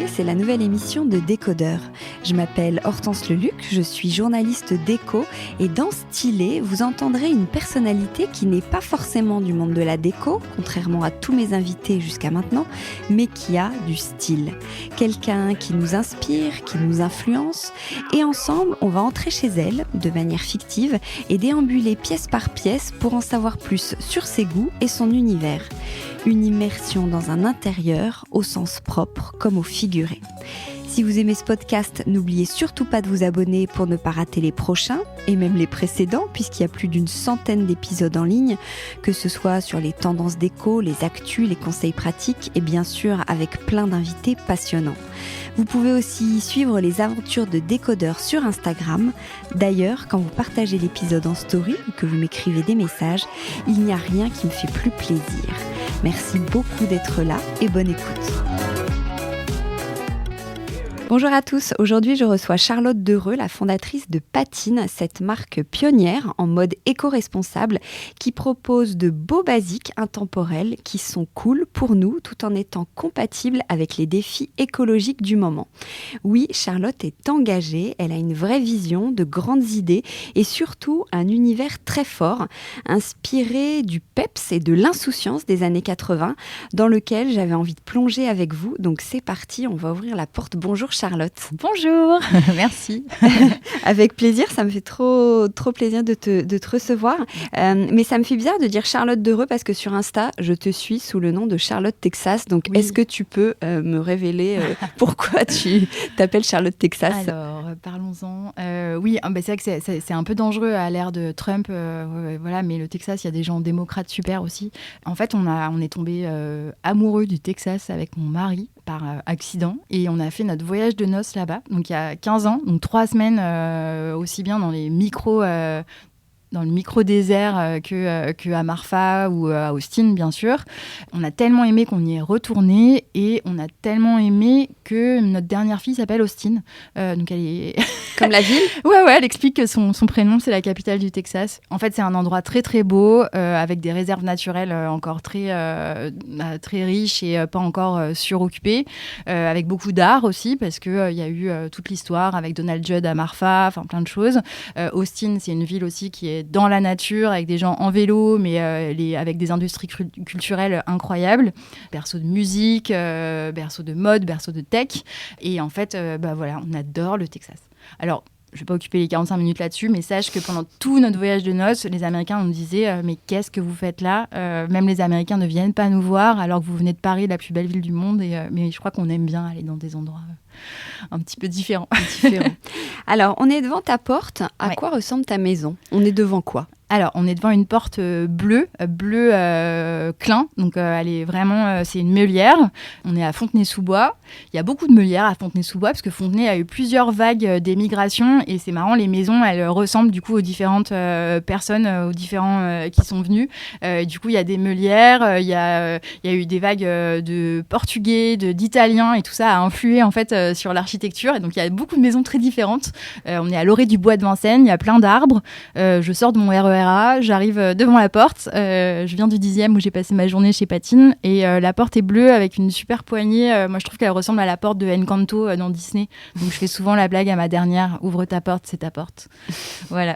C'est la nouvelle émission de Décodeur. Je m'appelle Hortense Leluc, je suis journaliste déco et dans Stylé, vous entendrez une personnalité qui n'est pas forcément du monde de la déco, contrairement à tous mes invités jusqu'à maintenant, mais qui a du style. Quelqu'un qui nous inspire, qui nous influence et ensemble, on va entrer chez elle de manière fictive et déambuler pièce par pièce pour en savoir plus sur ses goûts et son univers. Une immersion dans un intérieur au sens propre comme au figuré. Si vous aimez ce podcast, n'oubliez surtout pas de vous abonner pour ne pas rater les prochains et même les précédents puisqu'il y a plus d'une centaine d'épisodes en ligne, que ce soit sur les tendances déco, les actus, les conseils pratiques et bien sûr avec plein d'invités passionnants. Vous pouvez aussi suivre les aventures de Décodeur sur Instagram. D'ailleurs, quand vous partagez l'épisode en story ou que vous m'écrivez des messages, il n'y a rien qui me fait plus plaisir. Merci beaucoup d'être là et bonne écoute. Bonjour à tous, aujourd'hui je reçois Charlotte Dereux, la fondatrice de Patine, cette marque pionnière en mode éco-responsable qui propose de beaux basiques intemporels qui sont cool pour nous tout en étant compatibles avec les défis écologiques du moment. Oui, Charlotte est engagée, elle a une vraie vision, de grandes idées et surtout un univers très fort, inspiré du peps et de l'insouciance des années 80 dans lequel j'avais envie de plonger avec vous. Donc c'est parti, on va ouvrir la porte. Bonjour Charlotte. Bonjour, merci. Avec plaisir, ça me fait trop plaisir de te recevoir. Mais ça me fait bizarre de dire Charlotte Dereux parce que sur Insta, je te suis sous le nom de Charlotte Texas. Donc, oui. Est-ce que tu peux me révéler pourquoi tu t'appelles Charlotte Texas ? Alors, parlons-en. Oui, c'est vrai que c'est un peu dangereux à l'ère de Trump, voilà, mais le Texas, il y a des gens démocrates super aussi. En fait, on est tombé amoureux du Texas avec mon mari par accident et on a fait notre voyage de noces là-bas, donc il y a 15 ans, donc 3 semaines aussi bien dans le micro-désert que à Marfa ou à Austin, bien sûr. On a tellement aimé qu'on y est retourné et on a tellement aimé que notre dernière fille s'appelle Austin. Donc elle est... Comme la ville ? Ouais, elle explique que son prénom, c'est la capitale du Texas. En fait, c'est un endroit très, très beau, avec des réserves naturelles encore très riches et pas encore suroccupées, avec beaucoup d'art aussi, parce qu'il y a eu toute l'histoire avec Donald Judd à Marfa, enfin plein de choses. Austin, c'est une ville aussi qui est dans la nature, avec des gens en vélo, mais avec des industries culturelles incroyables. Berceau de musique, berceau de mode, berceau de tech. Et en fait, voilà, on adore le Texas. Alors, je ne vais pas occuper les 45 minutes là-dessus, mais sache que pendant tout notre voyage de noces, les Américains nous disaient « Mais qu'est-ce que vous faites là ?» Même les Américains ne viennent pas nous voir, alors que vous venez de Paris, la plus belle ville du monde. Mais je crois qu'on aime bien aller dans des endroits un petit peu différents. Alors, on est devant ta porte. À quoi ressemble ta maison ? On est devant quoi ? Alors, on est devant une porte bleu clin. Donc, elle est vraiment, c'est une meulière. On est à Fontenay-sous-Bois. Il y a beaucoup de meulières à Fontenay-sous-Bois parce que Fontenay a eu plusieurs vagues d'émigration et c'est marrant, les maisons, elles ressemblent du coup aux différentes personnes, aux différents qui sont venus. Du coup, il y a des meulières, il y a eu des vagues de portugais, d'italiens et tout ça a influé en fait sur l'architecture. Et donc, il y a beaucoup de maisons très différentes. On est à l'orée du bois de Vincennes, il y a plein d'arbres. Je sors de mon RER A, j'arrive devant la porte, je viens du 10e où j'ai passé ma journée chez Patine et la porte est bleue avec une super poignée, moi je trouve qu'elle ressemble à la porte de Encanto dans Disney, donc je fais souvent la blague à ma dernière, ouvre ta porte, c'est ta porte. Voilà.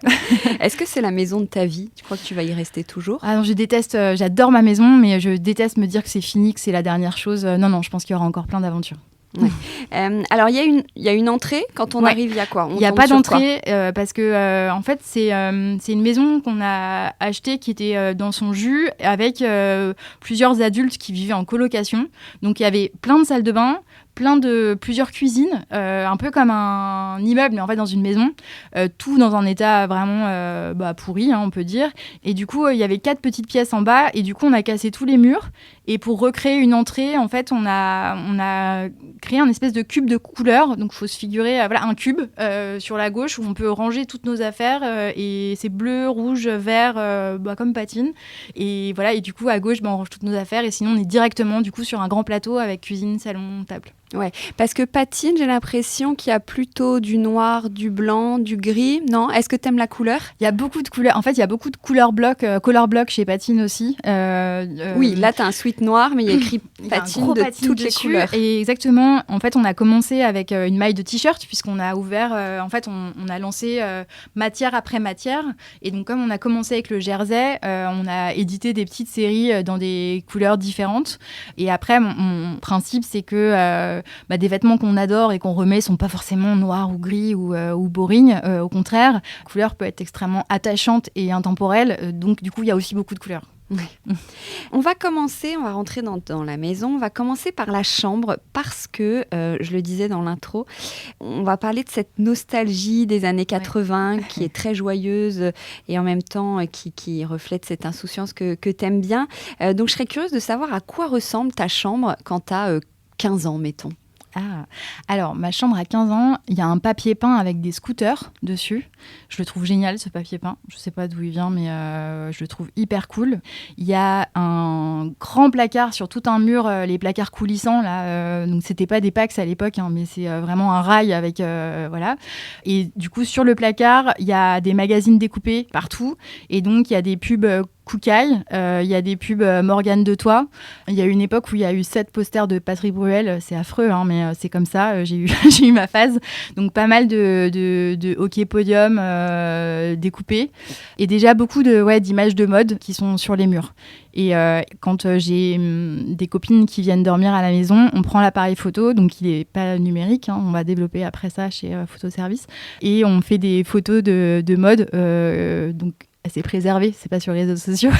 Est-ce que c'est la maison de ta vie ? Tu crois que tu vas y rester toujours ? Ah non, je déteste, j'adore ma maison, mais je déteste me dire que c'est fini, que c'est la dernière chose. Non, je pense qu'il y aura encore plein d'aventures. Ouais. Alors, il y a une entrée. Quand on arrive, il y a quoi ? Il n'y a pas d'entrée parce que, en fait, c'est une maison qu'on a achetée qui était dans son jus avec plusieurs adultes qui vivaient en colocation. Donc, il y avait plein de salles de bain, plusieurs cuisines, un peu comme un immeuble, mais en fait dans une maison, tout dans un état vraiment pourri, on peut dire. Et du coup, il y avait 4 petites pièces en bas, et du coup, on a cassé tous les murs. Et pour recréer une entrée, en fait, on a créé un espèce de cube de couleurs. Donc, il faut se figurer un cube sur la gauche où on peut ranger toutes nos affaires. Et c'est bleu, rouge, vert, comme Patine. Et voilà, et du coup, à gauche, on range toutes nos affaires. Et sinon, on est directement du coup sur un grand plateau avec cuisine, salon, table. Ouais, parce que patine, j'ai l'impression qu'il y a plutôt du noir, du blanc, du gris. Non, est-ce que t'aimes la couleur? Il y a beaucoup de couleurs. En fait, il y a beaucoup de couleurs blocs, color block chez Patine aussi. Oui, là, t'as un sweat noir, mais il y a écrit Patine de toutes les couleurs. Et exactement, en fait, on a commencé avec une maille de t-shirt, puisqu'on a ouvert, en fait, on a lancé matière après matière. Et donc, comme on a commencé avec le jersey, on a édité des petites séries dans des couleurs différentes. Et après, mon principe, c'est que des vêtements qu'on adore et qu'on remet sont pas forcément noirs ou gris ou boring. Au contraire, la couleur peut être extrêmement attachante et intemporelle. Donc, du coup, il y a aussi beaucoup de couleurs. Ouais. On va rentrer dans la maison. On va commencer par la chambre parce que, je le disais dans l'intro, on va parler de cette nostalgie des années 80 qui est très joyeuse et en même temps qui reflète cette insouciance que tu aimes bien. Donc, je serais curieuse de savoir à quoi ressemble ta chambre quand tu as 15 ans, mettons. Ah, alors ma chambre à 15 ans, il y a un papier peint avec des scooters dessus. Je le trouve génial, ce papier peint. Je sais pas d'où il vient, mais je le trouve hyper cool. Il y a un grand placard sur tout un mur, les placards coulissants là. Donc c'était pas des Pax à l'époque, mais c'est vraiment un rail avec voilà. Et du coup sur le placard, il y a des magazines découpés partout, et donc il y a des pubs Koukaï, il y a des pubs Morgane de Toi. Il y a eu une époque où il y a eu 7 posters de Patrick Bruel. C'est affreux, mais c'est comme ça. J'ai eu ma phase. Donc pas mal de hockey podium découpés. Et déjà beaucoup d'images de mode qui sont sur les murs. Et quand j'ai des copines qui viennent dormir à la maison, on prend l'appareil photo, donc il n'est pas numérique, on va développer après ça chez Photoservice. Et on fait des photos de mode, donc assez préservé, c'est pas sur les réseaux sociaux,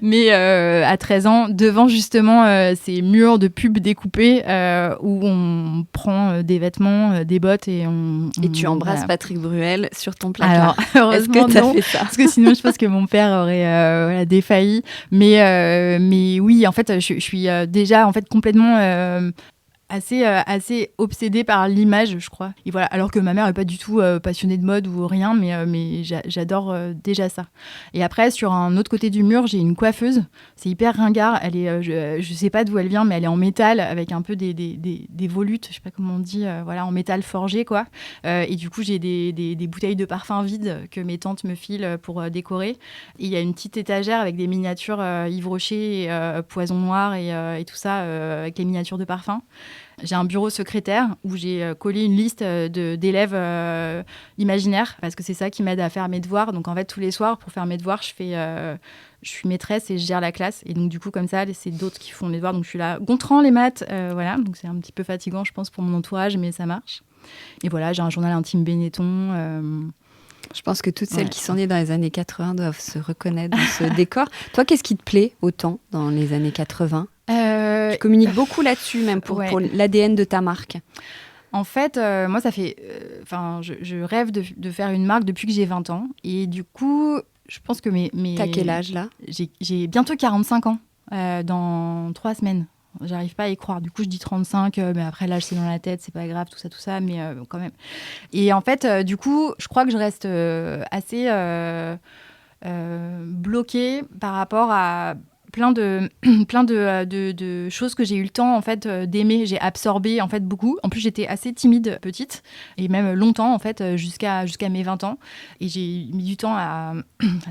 mais à 13 ans, devant justement ces murs de pubs découpés où on prend des vêtements, des bottes et Et tu embrasses Patrick Bruel sur ton placard. Alors, heureusement, est-ce que t'as fait ça? Parce que sinon, je pense que mon père aurait défailli. Mais oui, en fait, je suis déjà en fait complètement assez obsédée par l'image, je crois. Et voilà, alors que ma mère n'est pas du tout passionnée de mode ou rien, mais j'adore déjà ça. Et après, sur un autre côté du mur, j'ai une coiffeuse. C'est hyper ringard. Elle est, je sais pas d'où elle vient, mais elle est en métal avec un peu des volutes, je sais pas comment on dit, voilà, en métal forgé, quoi. Et du coup, j'ai des bouteilles de parfum vides que mes tantes me filent pour décorer. Et il y a une petite étagère avec des miniatures Yves Rocher, Poison Noir et tout ça, avec les miniatures de parfum. J'ai un bureau secrétaire où j'ai collé une liste d'élèves imaginaires parce que c'est ça qui m'aide à faire mes devoirs. Donc en fait, tous les soirs, pour faire mes devoirs, je suis maîtresse et je gère la classe. Et donc du coup, comme ça, c'est d'autres qui font les devoirs. Donc je suis là, Gontran, les maths, voilà. Donc c'est un petit peu fatigant, je pense, pour mon entourage, mais ça marche. Et voilà, j'ai un journal intime Benetton. Je pense que toutes celles qui sont nées dans les années 80 doivent se reconnaître dans ce décor. Toi, qu'est-ce qui te plaît autant dans les années 80 ? Tu communiques beaucoup là-dessus, même pour l'ADN de ta marque. En fait, moi, ça fait... je rêve de faire une marque depuis que j'ai 20 ans. Et du coup, je pense que T'as quel âge, là ? J'ai bientôt 45 ans, dans 3 semaines. J'arrive pas à y croire. Du coup, je dis 35, mais après, l'âge, c'est dans la tête, c'est pas grave, tout ça, mais quand même. Et en fait, du coup, je crois que je reste assez bloquée par rapport à plein de choses que j'ai eu le temps en fait d'aimer. J'ai absorbé en fait beaucoup. En plus, j'étais assez timide petite et même longtemps en fait jusqu'à mes 20 ans. Et j'ai mis du temps à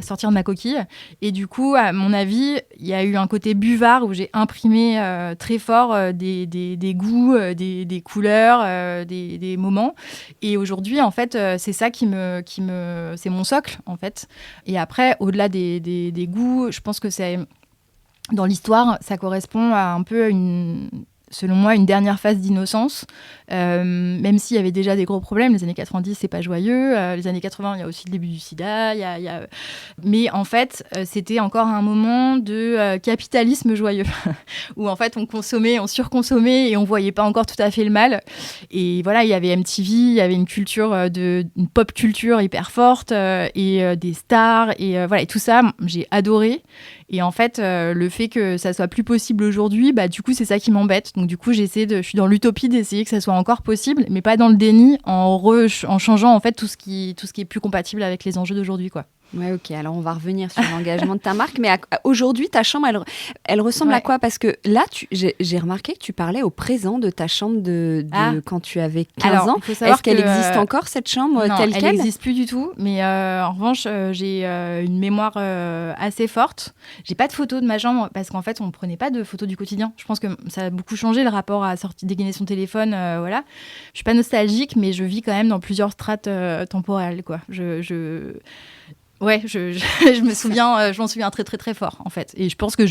sortir de ma coquille. Et du coup, à mon avis, il y a eu un côté buvard où j'ai imprimé très fort des goûts, des couleurs, des moments. Et aujourd'hui, en fait, c'est ça c'est mon socle en fait. Et après, au-delà des goûts, je pense que c'est dans l'histoire, ça correspond à un peu selon moi, une dernière phase d'innocence, même s'il y avait déjà des gros problèmes. Les années 90, c'est pas joyeux. Les années 80, il y a aussi le début du sida. Mais en fait, c'était encore un moment de capitalisme joyeux, où en fait, on consommait, on surconsommait et on voyait pas encore tout à fait le mal. Et voilà, il y avait MTV, il y avait une culture, une pop culture hyper forte, et des stars, et voilà, et tout ça, j'ai adoré. Et en fait, le fait que ça soit plus possible aujourd'hui, du coup, c'est ça qui m'embête. Donc du coup, je suis dans l'utopie d'essayer que ça soit encore possible, mais pas dans le déni, en changeant en fait tout ce qui est plus compatible avec les enjeux d'aujourd'hui, quoi. Ouais, ok. Alors, on va revenir sur l'engagement de ta marque. Mais aujourd'hui, ta chambre, elle ressemble à quoi? Parce que là, j'ai remarqué que tu parlais au présent de ta chambre de quand tu avais 15 ans. Est-ce qu'elle existe encore, cette chambre, non, telle qu'elle? Elle n'existe plus du tout. Mais en revanche, j'ai une mémoire assez forte. J'ai pas de photos de ma chambre parce qu'en fait, on ne prenait pas de photos du quotidien. Je pense que ça a beaucoup changé le rapport à dégainer son téléphone. Voilà. Je suis pas nostalgique, mais je vis quand même dans plusieurs strates temporelles, quoi. Ouais, je me souviens, je m'en souviens très très très fort en fait. Et je pense que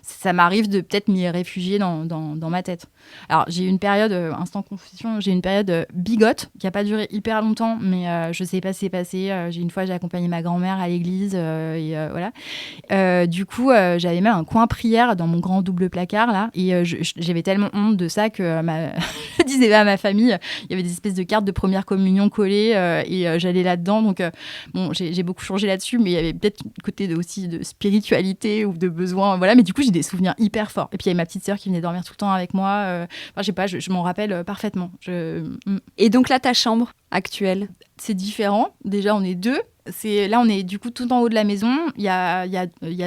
ça m'arrive de peut-être m'y réfugier dans ma tête. Alors j'ai eu une période, instant confession, j'ai une période bigote qui n'a pas duré hyper longtemps, mais je sais pas ce qui s'est passé. Une fois j'ai accompagné ma grand-mère à l'église et voilà. Du coup j'avais même un coin prière dans mon grand double placard là et j'avais tellement honte de ça que je disais à ma famille, il y avait des espèces de cartes de première communion collées et j'allais là-dedans. Donc bon, j'ai beaucoup changé là-dessus, mais il y avait peut-être un côté aussi de spiritualité ou de besoin, voilà. Mais du coup, j'ai des souvenirs hyper forts. Et puis, il y avait ma petite sœur qui venait dormir tout le temps avec moi. Enfin, je sais pas, je m'en rappelle parfaitement. Et donc là, ta chambre actuelle? C'est différent. Déjà, on est deux. Là, on est du coup tout en haut de la maison. Il y a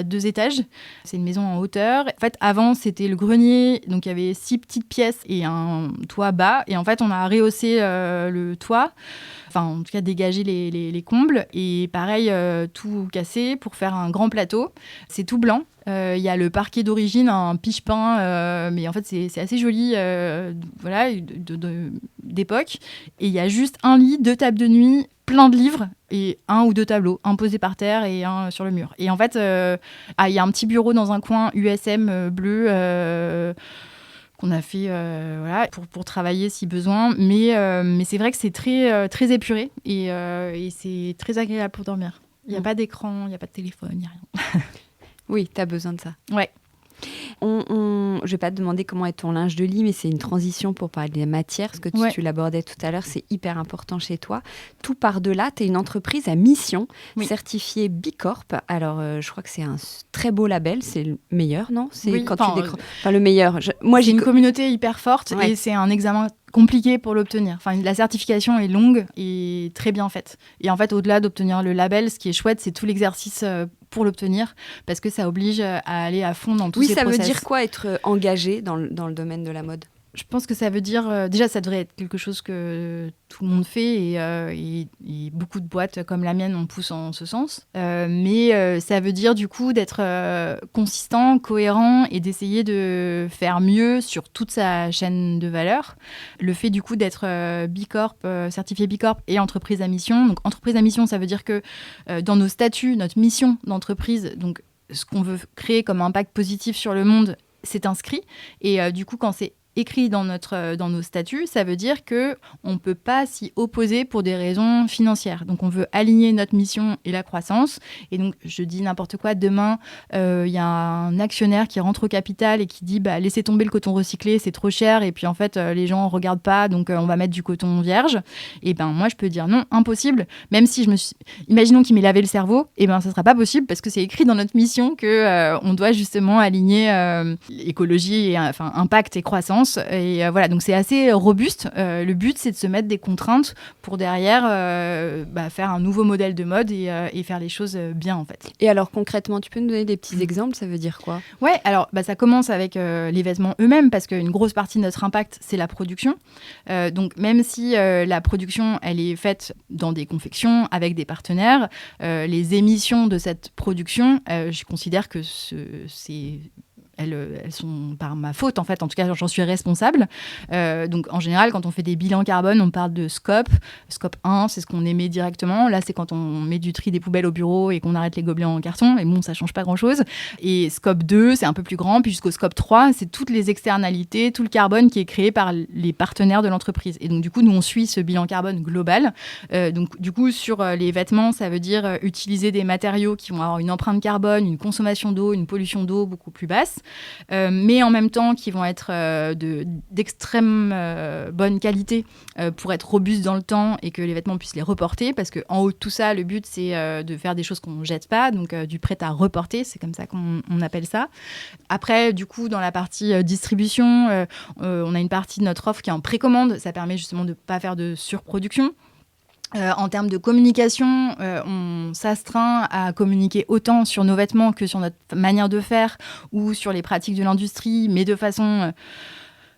2 étages. C'est une maison en hauteur. En fait, avant, c'était le grenier. Donc, il y avait 6 petites pièces et un toit bas. Et en fait, on a rehaussé le toit. Enfin, en tout cas, dégager les combles. Et pareil, tout cassé pour faire un grand plateau. C'est tout blanc. Il y a le parquet d'origine, un piche-pain, mais en fait, c'est assez joli, voilà, d'époque. Et il y a juste un lit, 2 tables de nuit, plein de livres et 1 ou 2 tableaux, un posé par terre et un sur le mur. Et en fait, il y a un petit bureau dans un coin USM bleu qu'on a fait voilà, pour travailler si besoin. Mais c'est vrai que c'est très, très épuré et c'est très agréable pour dormir. Il n'y a pas d'écran, il n'y a pas de téléphone, il n'y a rien. Oui, tu as besoin de ça. Ouais. Je vais pas te demander comment est ton linge de lit, mais c'est une transition pour parler des matières, parce que tu l'abordais tout à l'heure, c'est hyper important chez toi. Tout par-delà, tu es une entreprise à mission, certifiée Bicorp. Alors, je crois que c'est un très beau label, c'est le meilleur, non? C'est le meilleur. Moi, j'ai une communauté hyper forte et c'est un examen compliqué pour l'obtenir. Enfin, la certification est longue et très bien faite. Et en fait, au-delà d'obtenir le label, ce qui est chouette, c'est tout l'exercice pour l'obtenir, parce que ça oblige à aller à fond dans tous ces process. Oui, ça veut dire quoi être engagé dans le domaine de la mode? Je pense que ça veut dire... déjà, ça devrait être quelque chose que tout le monde fait et beaucoup de boîtes comme la mienne, on pousse en ce sens. Mais ça veut dire du coup d'être consistant, cohérent et d'essayer de faire mieux sur toute sa chaîne de valeur. Le fait du coup d'être Bicorp, certifié Bicorp et entreprise à mission. Donc entreprise à mission, ça veut dire que dans nos statuts, notre mission d'entreprise, donc ce qu'on veut créer comme impact positif sur le monde, c'est inscrit. Et du coup, quand c'est écrit dans nos statuts, ça veut dire qu'on ne peut pas s'y opposer pour des raisons financières. Donc, on veut aligner notre mission et la croissance. Et donc, je dis n'importe quoi, demain, y a un actionnaire qui rentre au capital et qui dit laissez tomber le coton recyclé, c'est trop cher. Et puis, en fait, les gens ne regardent pas, donc on va mettre du coton vierge. Et moi, je peux dire non, impossible. Même si imaginons qu'il m'ait lavé le cerveau, ça ne sera pas possible parce que c'est écrit dans notre mission qu'on doit justement aligner écologie, impact et croissance. Et voilà, donc c'est assez robuste. Le but, c'est de se mettre des contraintes pour derrière faire un nouveau modèle de mode et faire les choses bien, en fait. Et alors, concrètement, tu peux nous donner des petits exemples? Ça veut dire quoi? Ouais, alors ça commence avec les vêtements eux-mêmes, parce qu'une grosse partie de notre impact, c'est la production. Donc, même si la production, elle est faite dans des confections avec des partenaires, les émissions de cette production, je considère que elles sont par ma faute, en fait. En tout cas, j'en suis responsable. Donc, en général, quand on fait des bilans carbone, on parle de scope. Scope 1, c'est ce qu'on émet directement. Là, c'est quand on met du tri des poubelles au bureau et qu'on arrête les gobelets en carton. Et bon, ça ne change pas grand-chose. Et scope 2, c'est un peu plus grand. Puis jusqu'au scope 3, c'est toutes les externalités, tout le carbone qui est créé par les partenaires de l'entreprise. Et donc, du coup, nous, on suit ce bilan carbone global. Donc, du coup, sur les vêtements, ça veut dire utiliser des matériaux qui vont avoir une empreinte carbone, une consommation d'eau, une pollution d'eau beaucoup plus basse. Mais en même temps qui vont être d'extrême bonne qualité pour être robustes dans le temps et que les vêtements puissent les reporter, parce qu'en haut de tout ça, le but, c'est de faire des choses qu'on ne jette pas, donc du prêt à reporter, c'est comme ça qu'on appelle ça. Après, du coup, dans la partie distribution, on a une partie de notre offre qui est en précommande, ça permet justement de ne pas faire de surproduction. En termes de communication, on s'astreint à communiquer autant sur nos vêtements que sur notre manière de faire ou sur les pratiques de l'industrie, mais de façon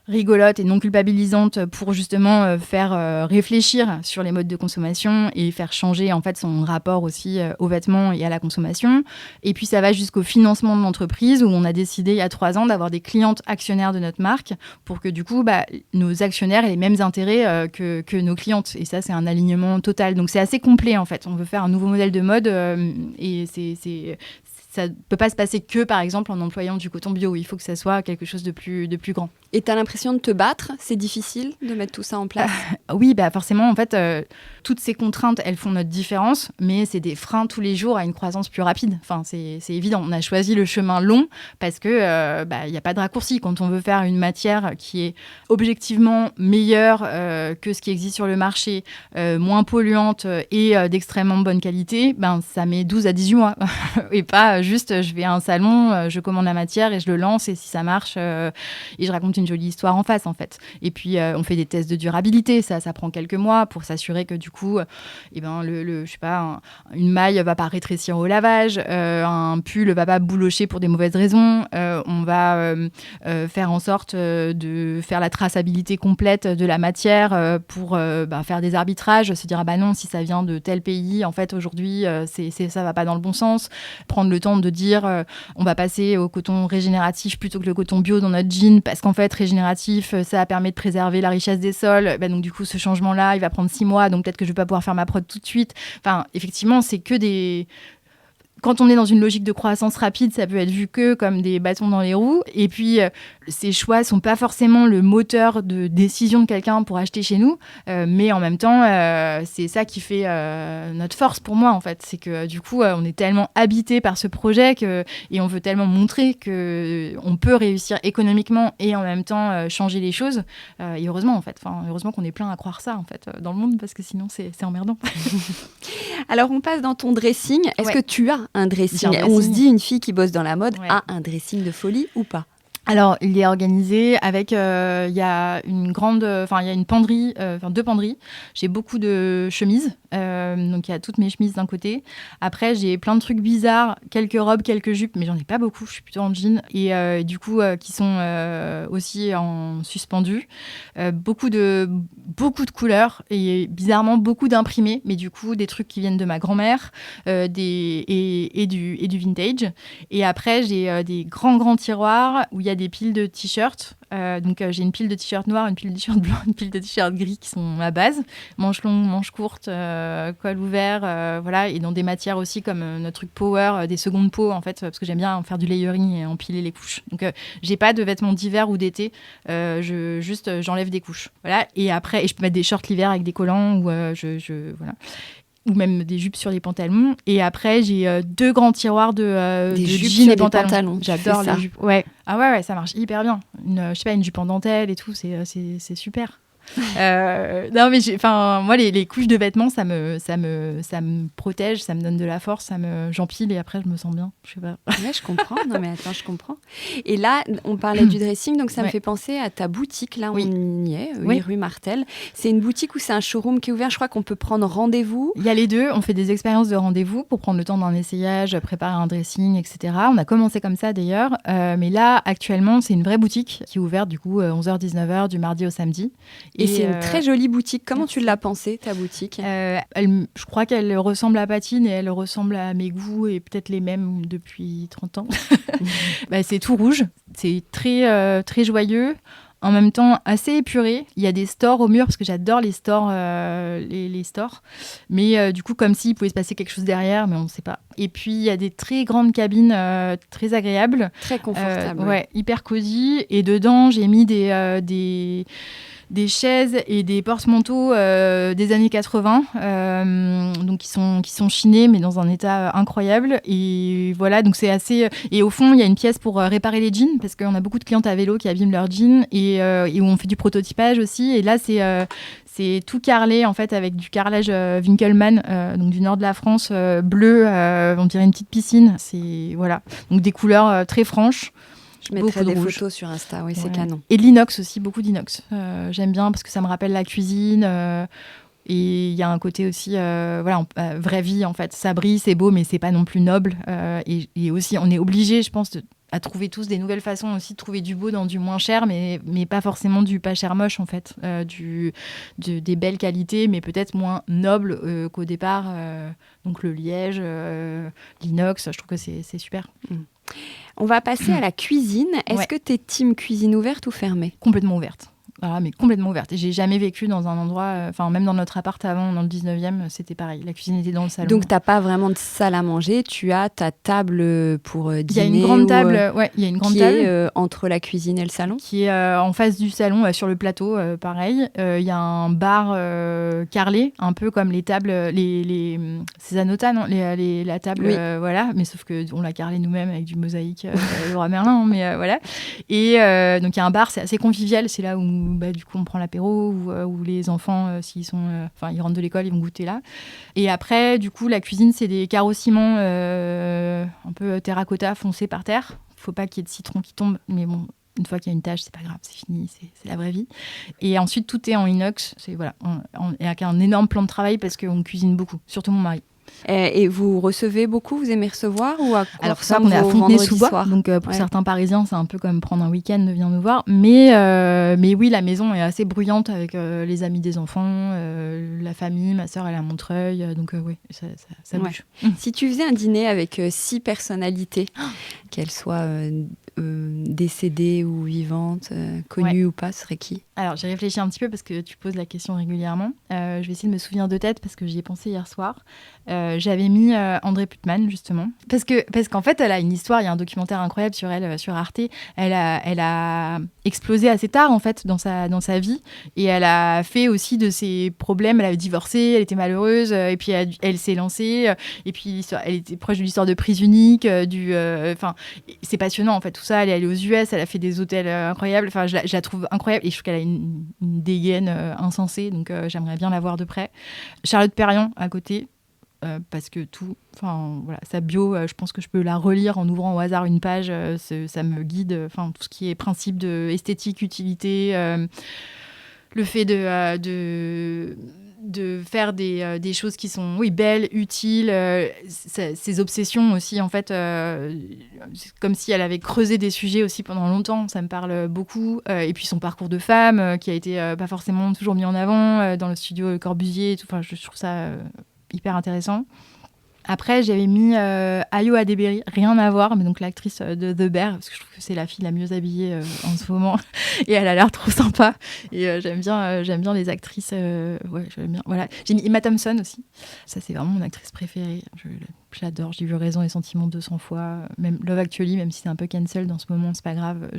rigolote et non culpabilisante pour justement faire réfléchir sur les modes de consommation et faire changer en fait son rapport aussi aux vêtements et à la consommation. Et puis ça va jusqu'au financement de l'entreprise où on a décidé il y a 3 ans d'avoir des clientes actionnaires de notre marque pour que du coup nos actionnaires aient les mêmes intérêts que nos clientes. Et ça c'est un alignement total. Donc c'est assez complet en fait. On veut faire un nouveau modèle de mode et ça ne peut pas se passer que, par exemple, en employant du coton bio. Il faut que ça soit quelque chose de plus grand. Et tu as l'impression de te battre ? C'est difficile de mettre tout ça en place ? Oui, forcément, en fait, toutes ces contraintes, elles font notre différence, mais c'est des freins tous les jours à une croissance plus rapide. Enfin, c'est évident. On a choisi le chemin long parce que y a pas de raccourci. Quand on veut faire une matière qui est objectivement meilleure que ce qui existe sur le marché, moins polluante et d'extrêmement bonne qualité, ça met 12 à 18 mois. Et pas juste, je vais à un salon, je commande la matière et je le lance, et si ça marche, et je raconte une jolie histoire en face, en fait. Et puis, on fait des tests de durabilité, ça prend quelques mois pour s'assurer que, du coup, je sais pas, une maille va pas rétrécir au lavage, un pull va pas boulocher pour des mauvaises raisons, on va faire en sorte de faire la traçabilité complète de la matière pour faire des arbitrages, se dire, non, si ça vient de tel pays, en fait, aujourd'hui, ça va pas dans le bon sens. Prendre le temps de dire on va passer au coton régénératif plutôt que le coton bio dans notre jean parce qu'en fait régénératif ça permet de préserver la richesse des sols, donc du coup ce changement là il va prendre 6 mois, donc peut-être que je vais pas pouvoir faire ma prod tout de suite. Enfin effectivement c'est que des... Quand on est dans une logique de croissance rapide, ça peut être vu que comme des bâtons dans les roues. Et puis, ces choix ne sont pas forcément le moteur de décision de quelqu'un pour acheter chez nous. Mais en même temps, c'est ça qui fait notre force pour moi, en fait. C'est que du coup, on est tellement habité par ce projet et on veut tellement montrer qu'on peut réussir économiquement et en même temps changer les choses. Et heureusement, en fait. Enfin, heureusement qu'on est plein à croire ça, en fait, dans le monde, parce que sinon, c'est emmerdant. Alors, on passe dans ton dressing. Est-ce que tu as un dressing ? On se dit, une fille qui bosse dans la mode a un dressing de folie ou pas ? Alors, il est organisé avec, il y a une penderie, 2 penderies. J'ai beaucoup de chemises, donc il y a toutes mes chemises d'un côté. Après, j'ai plein de trucs bizarres, quelques robes, quelques jupes, mais j'en ai pas beaucoup, je suis plutôt en jean. Et du coup, qui sont aussi en suspendu. Beaucoup de couleurs et bizarrement beaucoup d'imprimés, mais du coup, des trucs qui viennent de ma grand-mère et du vintage. Et après, j'ai des grands tiroirs où il y a des piles de t-shirts. Donc j'ai une pile de t-shirts noirs, une pile de t-shirts blancs, une pile de t-shirts gris qui sont ma base. Manches longues, manches courtes, col ouvert, voilà. Et dans des matières aussi comme notre truc power, des secondes peaux en fait, parce que j'aime bien faire du layering et empiler les couches. Donc j'ai pas de vêtements d'hiver ou d'été, j'enlève des couches. Voilà. Et après, je peux mettre des shorts l'hiver avec des collants ou voilà. Ou même des jupes sur les pantalons. Et après, j'ai 2 grands tiroirs de jeans et pantalons. J'adore les jupes. Ouais. Ah ouais, ça marche hyper bien. Je sais pas, une jupe en dentelle et tout, c'est super. Non mais moi les couches de vêtements ça me protège, ça me donne de la force, j'empile et après je me sens bien, je sais pas. Ouais, je comprends. Non mais attends, je comprends. Et là on parlait du dressing, donc ça me fait penser à ta boutique. Là on y est, rue Martel. C'est une boutique où c'est un showroom qui est ouvert. Je crois qu'on peut prendre rendez-vous. Il y a les deux. On fait des expériences de rendez-vous pour prendre le temps d'un essayage, préparer un dressing, etc. On a commencé comme ça d'ailleurs, mais là actuellement c'est une vraie boutique qui est ouverte du coup 11h-19h du mardi au samedi. Et c'est une très jolie boutique. Comment tu l'as pensée, ta boutique ? Je crois qu'elle ressemble à Patine et elle ressemble à mes goûts et peut-être les mêmes depuis 30 ans. C'est tout rouge. C'est très, très joyeux. En même temps, assez épuré. Il y a des stores au mur parce que j'adore les stores. Les stores. Mais du coup, comme s'il pouvait se passer quelque chose derrière, mais on ne sait pas. Et puis, il y a des très grandes cabines très agréables. Très confortables. Hyper cosy. Et dedans, j'ai mis des chaises et des porte-manteaux des années 80, donc qui sont chinés mais dans un état incroyable. Et voilà, donc c'est assez. Et au fond, il y a une pièce pour réparer les jeans parce qu'on a beaucoup de clientes à vélo qui abîment leurs jeans et où on fait du prototypage aussi. Et là, c'est tout carrelé en fait avec du carrelage Winkelmann, donc du nord de la France, bleu, on dirait une petite piscine. C'est voilà, donc des couleurs très franches. Je mettrai des photos sur Insta, c'est canon. Et de l'inox aussi, beaucoup d'inox. J'aime bien parce que ça me rappelle la cuisine. Et il y a un côté aussi, vraie vie en fait. Ça brille, c'est beau, mais c'est pas non plus noble. Et aussi, on est obligé, je pense, à trouver tous des nouvelles façons aussi de trouver du beau dans du moins cher, mais pas forcément du pas cher moche en fait, des belles qualités, mais peut-être moins nobles qu'au départ. Donc le liège, l'inox, je trouve que c'est super. On va passer à la cuisine. Est-ce que t'es team cuisine ouverte ou fermée ? Complètement ouverte. Voilà, mais complètement ouverte. Et j'ai jamais vécu dans un endroit, même dans notre appart avant, dans le 19e, c'était pareil. La cuisine était dans le salon. Donc, t'as pas vraiment de salle à manger. Tu as ta table pour dîner. Il y a une grande table, il y a une grande table qui est entre la cuisine et le salon. Qui est en face du salon, sur le plateau, pareil. Il y a un bar carrelé, un peu comme les tables, ces Anota, non la table, oui. Voilà. Mais sauf qu'on l'a carrelé nous-mêmes avec du mosaïque Leroy Merlin, mais voilà. Et donc, il y a un bar, c'est assez convivial. C'est là où du coup on prend l'apéro ou les enfants s'ils rentrent de l'école, ils vont goûter là. Et après du coup la cuisine, c'est des carreaux ciment un peu terracotta foncé par terre. Faut pas qu'il y ait de citron qui tombe, mais bon, une fois qu'il y a une tache, c'est pas grave, c'est fini, c'est la vraie vie. Et ensuite tout est en inox, c'est avec un énorme plan de travail parce qu'on cuisine beaucoup, surtout mon mari. Et vous recevez beaucoup, vous aimez recevoir ou à Alors c'est ça qu'on est à Fontenay-sous-Bois, donc pour certains Parisiens c'est un peu comme prendre un week-end de venir nous voir, mais oui, la maison est assez bruyante avec les amis des enfants, la famille, ma sœur elle est à Montreuil, donc oui, ça bouge. Si tu faisais un dîner avec 6 personnalités, qu'elles soient décédées ou vivantes, connues ou pas, ce serait qui ? Alors j'ai réfléchi un petit peu parce que tu poses la question régulièrement, je vais essayer de me souvenir de tête parce que j'y ai pensé hier soir. J'avais mis André Putman justement parce qu'en fait elle a une histoire, il y a un documentaire incroyable sur elle sur Arte. Elle a explosé assez tard en fait dans sa vie et elle a fait aussi de ses problèmes, elle a divorcé, elle était malheureuse et puis elle s'est lancée et puis elle était proche de l'histoire de prise unique, c'est passionnant en fait tout ça. Elle est allée aux US, elle a fait des hôtels incroyables, je la trouve incroyable et je trouve qu'elle a une dégaine insensée, donc j'aimerais bien la voir de près. Charlotte Perriand à côté. Parce que sa bio, je pense que je peux la relire en ouvrant au hasard une page, ça me guide, tout ce qui est principe de esthétique, utilité, le fait de faire des choses qui sont belles, utiles, ses obsessions aussi en fait, comme si elle avait creusé des sujets aussi pendant longtemps, ça me parle beaucoup, et puis son parcours de femme qui a été pas forcément toujours mis en avant dans le studio Corbusier et tout, je trouve ça hyper intéressant. Après, j'avais mis Ayo Adeberi, rien à voir, mais donc l'actrice de The Bear, parce que je trouve que c'est la fille la mieux habillée en ce moment, et elle a l'air trop sympa. Et j'aime bien les actrices. J'aime bien. Voilà. J'ai mis Emma Thompson aussi. Ça, c'est vraiment mon actrice préférée. J'adore. J'ai vu Raison et Sentiments 200 fois. Même Love Actually, même si c'est un peu cancel dans ce moment, c'est pas grave.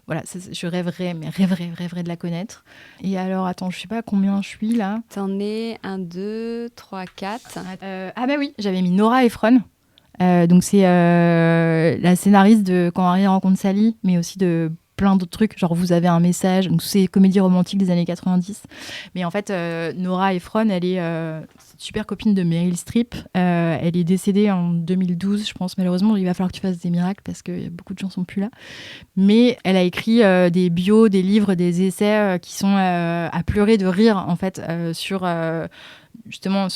Voilà, je rêverais de la connaître. Et alors, attends, je sais pas combien je suis là. T'en es 1, 2, 3, 4. Oui, j'avais mis Nora Ephron. Donc c'est la scénariste de Quand Harry rencontre Sally, mais aussi de plein d'autres trucs, genre Vous avez un message, donc c'est comédie romantique des années 90. Mais en fait, Nora Ephron, elle est super copine de Meryl Streep. Elle est décédée en 2012, je pense. Malheureusement, il va falloir que tu fasses des miracles parce que beaucoup de gens sont plus là. Mais elle a écrit des bios, des livres, des essais qui sont à pleurer de rire, en fait, sur justement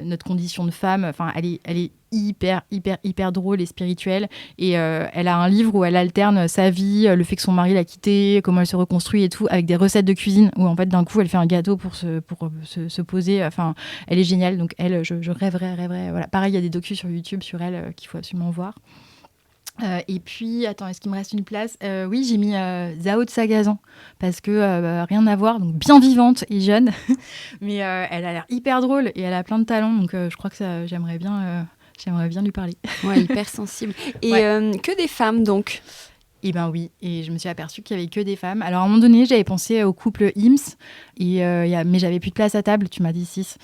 notre condition de femme. Elle est hyper drôle et spirituelle, et elle a un livre où elle alterne sa vie, le fait que son mari l'a quittée, comment elle se reconstruit et tout, avec des recettes de cuisine où en fait d'un coup elle fait un gâteau pour se poser. Elle est géniale, donc elle, je rêverais. Voilà. Pareil, il y a des docus sur YouTube sur elle qu'il faut absolument voir. Et puis, attends, est-ce qu'il me reste une place ? Oui, j'ai mis Zao de Sagazan, parce que rien à voir, donc bien vivante et jeune, mais elle a l'air hyper drôle et elle a plein de talent, donc je crois que j'aimerais bien lui parler. Ouais, hyper sensible. Et que des femmes, donc ? Eh ben oui, et je me suis aperçue qu'il y avait que des femmes. Alors à un moment donné, j'avais pensé au couple Ims, mais j'avais plus de place à table, tu m'as dit 6.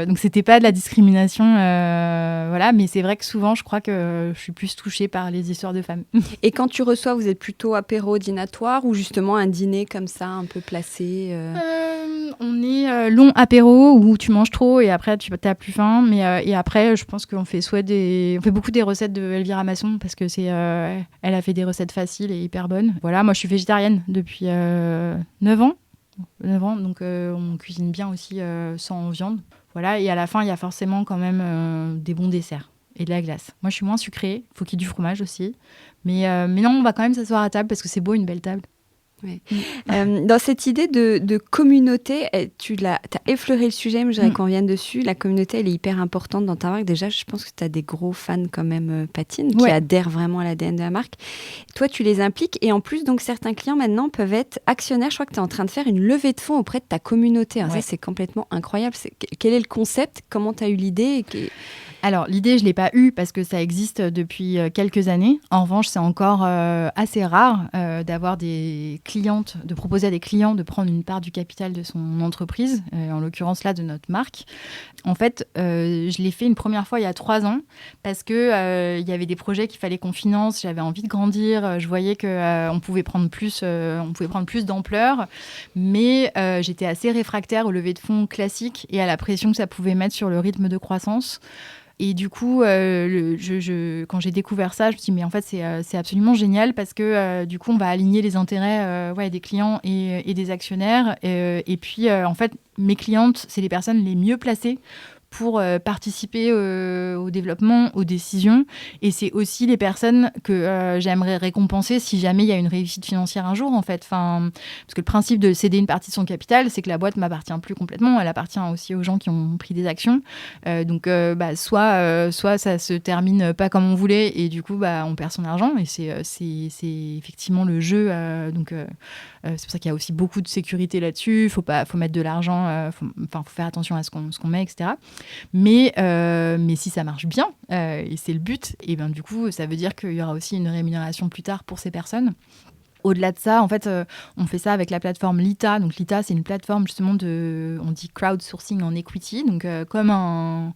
Donc c'était pas de la discrimination, voilà, mais c'est vrai que souvent, je crois que je suis plus touchée par les histoires de femmes. Et quand tu reçois, vous êtes plutôt apéro dînatoire ou justement un dîner comme ça, un peu placé On est long apéro où tu manges trop et après tu n'as plus faim, et après je pense qu'on fait on fait beaucoup des recettes de Elvira Masson parce que elle a fait des recettes faciles et hyper bonnes. Voilà, moi je suis végétarienne depuis 9 ans. Donc on cuisine bien aussi sans viande. Voilà, et à la fin, il y a forcément quand même des bons desserts et de la glace. Moi, je suis moins sucrée, il faut qu'il y ait du fromage aussi. Mais non, on va quand même s'asseoir à table parce que c'est beau, une belle table. Ouais. Dans cette idée de communauté, tu as effleuré le sujet, mais je voudrais qu'on revienne dessus. La communauté, elle est hyper importante dans ta marque. Déjà, je pense que tu as des gros fans quand même, Patine, qui adhèrent vraiment à l'ADN de la marque. Toi, tu les impliques. Et en plus, donc, certains clients maintenant peuvent être actionnaires. Je crois que tu es en train de faire une levée de fonds auprès de ta communauté. Alors, ça, c'est complètement incroyable. Quel est le concept? Comment tu as eu l'idée? Alors, l'idée, je ne l'ai pas eue parce que ça existe depuis quelques années. En revanche, c'est encore assez rare d'avoir des clientes, de proposer à des clients de prendre une part du capital de son entreprise, en l'occurrence là de notre marque. En fait, je l'ai fait une première fois il y a 3 ans parce qu'il y avait des projets qu'il fallait qu'on finance. J'avais envie de grandir. Je voyais qu'on pouvait prendre plus d'ampleur. Mais j'étais assez réfractaire aux levées de fonds classiques et à la pression que ça pouvait mettre sur le rythme de croissance. Et du coup, quand j'ai découvert ça, je me suis dit, mais en fait, c'est absolument génial parce que du coup, on va aligner les intérêts des clients et des actionnaires. Et puis, en fait, mes clientes, c'est les personnes les mieux placées pour participer au développement, aux décisions. Et c'est aussi les personnes que j'aimerais récompenser si jamais il y a une réussite financière un jour, en fait. Parce que le principe de céder une partie de son capital, c'est que la boîte ne m'appartient plus complètement. Elle appartient aussi aux gens qui ont pris des actions. Donc, soit ça se termine pas comme on voulait et du coup, on perd son argent. Et c'est effectivement le jeu. C'est pour ça qu'il y a aussi beaucoup de sécurité là-dessus. Faut mettre de l'argent. Faut faire attention à ce qu'on met, etc. Mais si ça marche bien, et c'est le but, et ben du coup, ça veut dire qu'il y aura aussi une rémunération plus tard pour ces personnes. Au-delà de ça, en fait, on fait ça avec la plateforme Lita. Donc Lita, c'est une plateforme justement on dit crowdsourcing en equity, donc comme un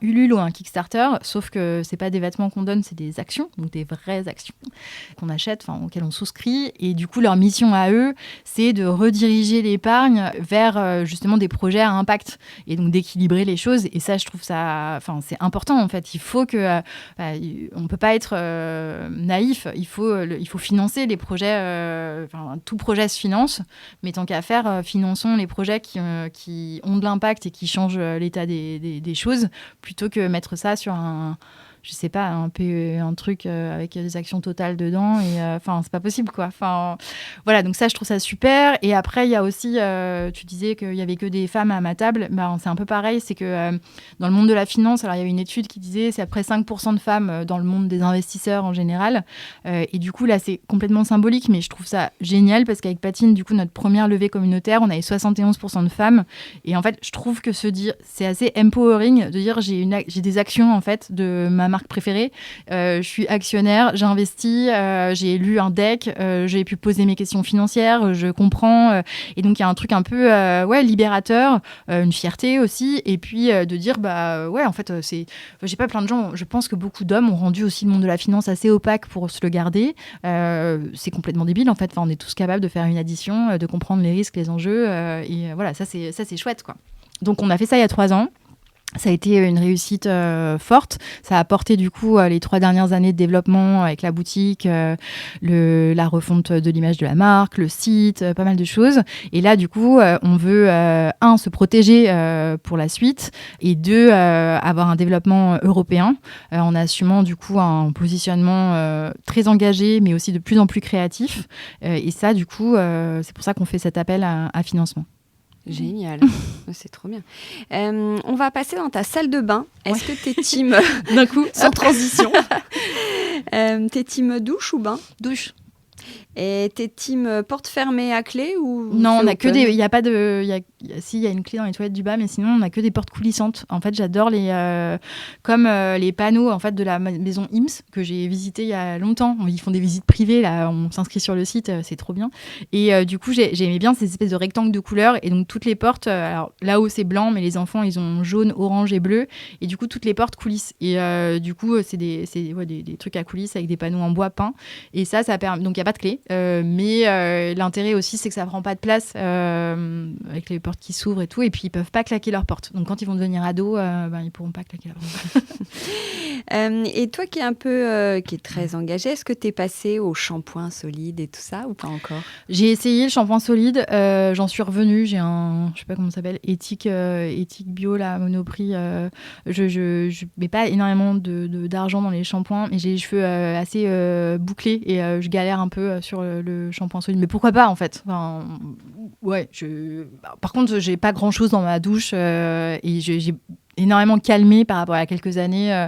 Ulule ou un Kickstarter, sauf que c'est pas des vêtements qu'on donne, c'est des actions, donc des vraies actions qu'on achète, auxquelles on souscrit. Et du coup, leur mission à eux, c'est de rediriger l'épargne vers justement des projets à impact et donc d'équilibrer les choses. Et ça, je trouve ça, c'est important en fait. Il faut que, on peut pas être naïf. Il faut financer les projets. Tout projet se finance, mais tant qu'à faire, finançons les projets qui ont de l'impact et qui changent l'état des choses, plutôt que mettre ça sur un truc avec des actions totales dedans, et c'est pas possible, quoi. Voilà, donc ça, je trouve ça super. Et après, il y a aussi, tu disais qu'il y avait que des femmes à ma table. C'est un peu pareil, c'est que dans le monde de la finance, alors il y avait une étude qui disait c'est à peu près 5% de femmes dans le monde des investisseurs en général. Et du coup, là, c'est complètement symbolique, mais je trouve ça génial parce qu'avec Patine, du coup, notre première levée communautaire, on avait 71% de femmes. Et en fait, je trouve que c'est assez empowering de dire j'ai des actions, en fait, de ma marque préférée. Je suis actionnaire, j'ai investi, j'ai lu un deck, j'ai pu poser mes questions financières, je comprends. Et donc, il y a un truc un peu libérateur, une fierté aussi. Et puis, de dire, en fait, j'ai pas plein de gens. Je pense que beaucoup d'hommes ont rendu aussi le monde de la finance assez opaque pour se le garder. C'est complètement débile, en fait. On est tous capables de faire une addition, de comprendre les risques, les enjeux. Et voilà, ça, c'est chouette, quoi. Donc, on a fait ça il y a 3 ans. Ça a été une réussite forte. Ça a apporté du coup les 3 dernières années de développement avec la boutique, la refonte de l'image de la marque, le site, pas mal de choses. Et là, du coup, on veut, se protéger pour la suite, et 2, avoir un développement européen en assumant du coup un positionnement très engagé, mais aussi de plus en plus créatif. Et ça, du coup, c'est pour ça qu'on fait cet appel à financement. Génial, c'est trop bien. On va passer dans ta salle de bain. Est-ce que t'es team d'un coup sans transition t'es team douche ou bain? Douche. Et t'es team porte fermée à clé ou non, on a que des. Il y a pas de. Il y a une clé dans les toilettes du bas, mais sinon on a que des portes coulissantes. En fait, j'adore les panneaux en fait de la maison IMS que j'ai visité il y a longtemps. Ils font des visites privées là, on s'inscrit sur le site, c'est trop bien. Et du coup, j'aimais bien ces espèces de rectangles de couleurs, et donc toutes les portes. Alors là-haut c'est blanc, mais les enfants ils ont jaune, orange et bleu, et du coup toutes les portes coulissent. Et du coup c'est des trucs à coulisses avec des panneaux en bois peint. Et ça permet. Donc il y a pas de clé. Mais l'intérêt aussi, c'est que ça prend pas de place avec les portes qui s'ouvrent et tout. Et puis, ils peuvent pas claquer leurs portes. Donc, quand ils vont devenir ados, ils pourront pas claquer leurs portes. Et toi qui est très engagée, est-ce que tu es passée au shampoing solide et tout ça ou pas encore ? J'ai essayé le shampoing solide, j'en suis revenue. J'ai un, je sais pas comment ça s'appelle, éthique bio, là, Monoprix. Je mets pas énormément d'argent dans les shampoings, mais j'ai les cheveux assez bouclés et je galère un peu sur le shampoing solide. Mais pourquoi pas en fait ? Enfin, ouais, par contre, j'ai pas grand chose dans ma douche et j'ai énormément calmé par rapport à quelques années.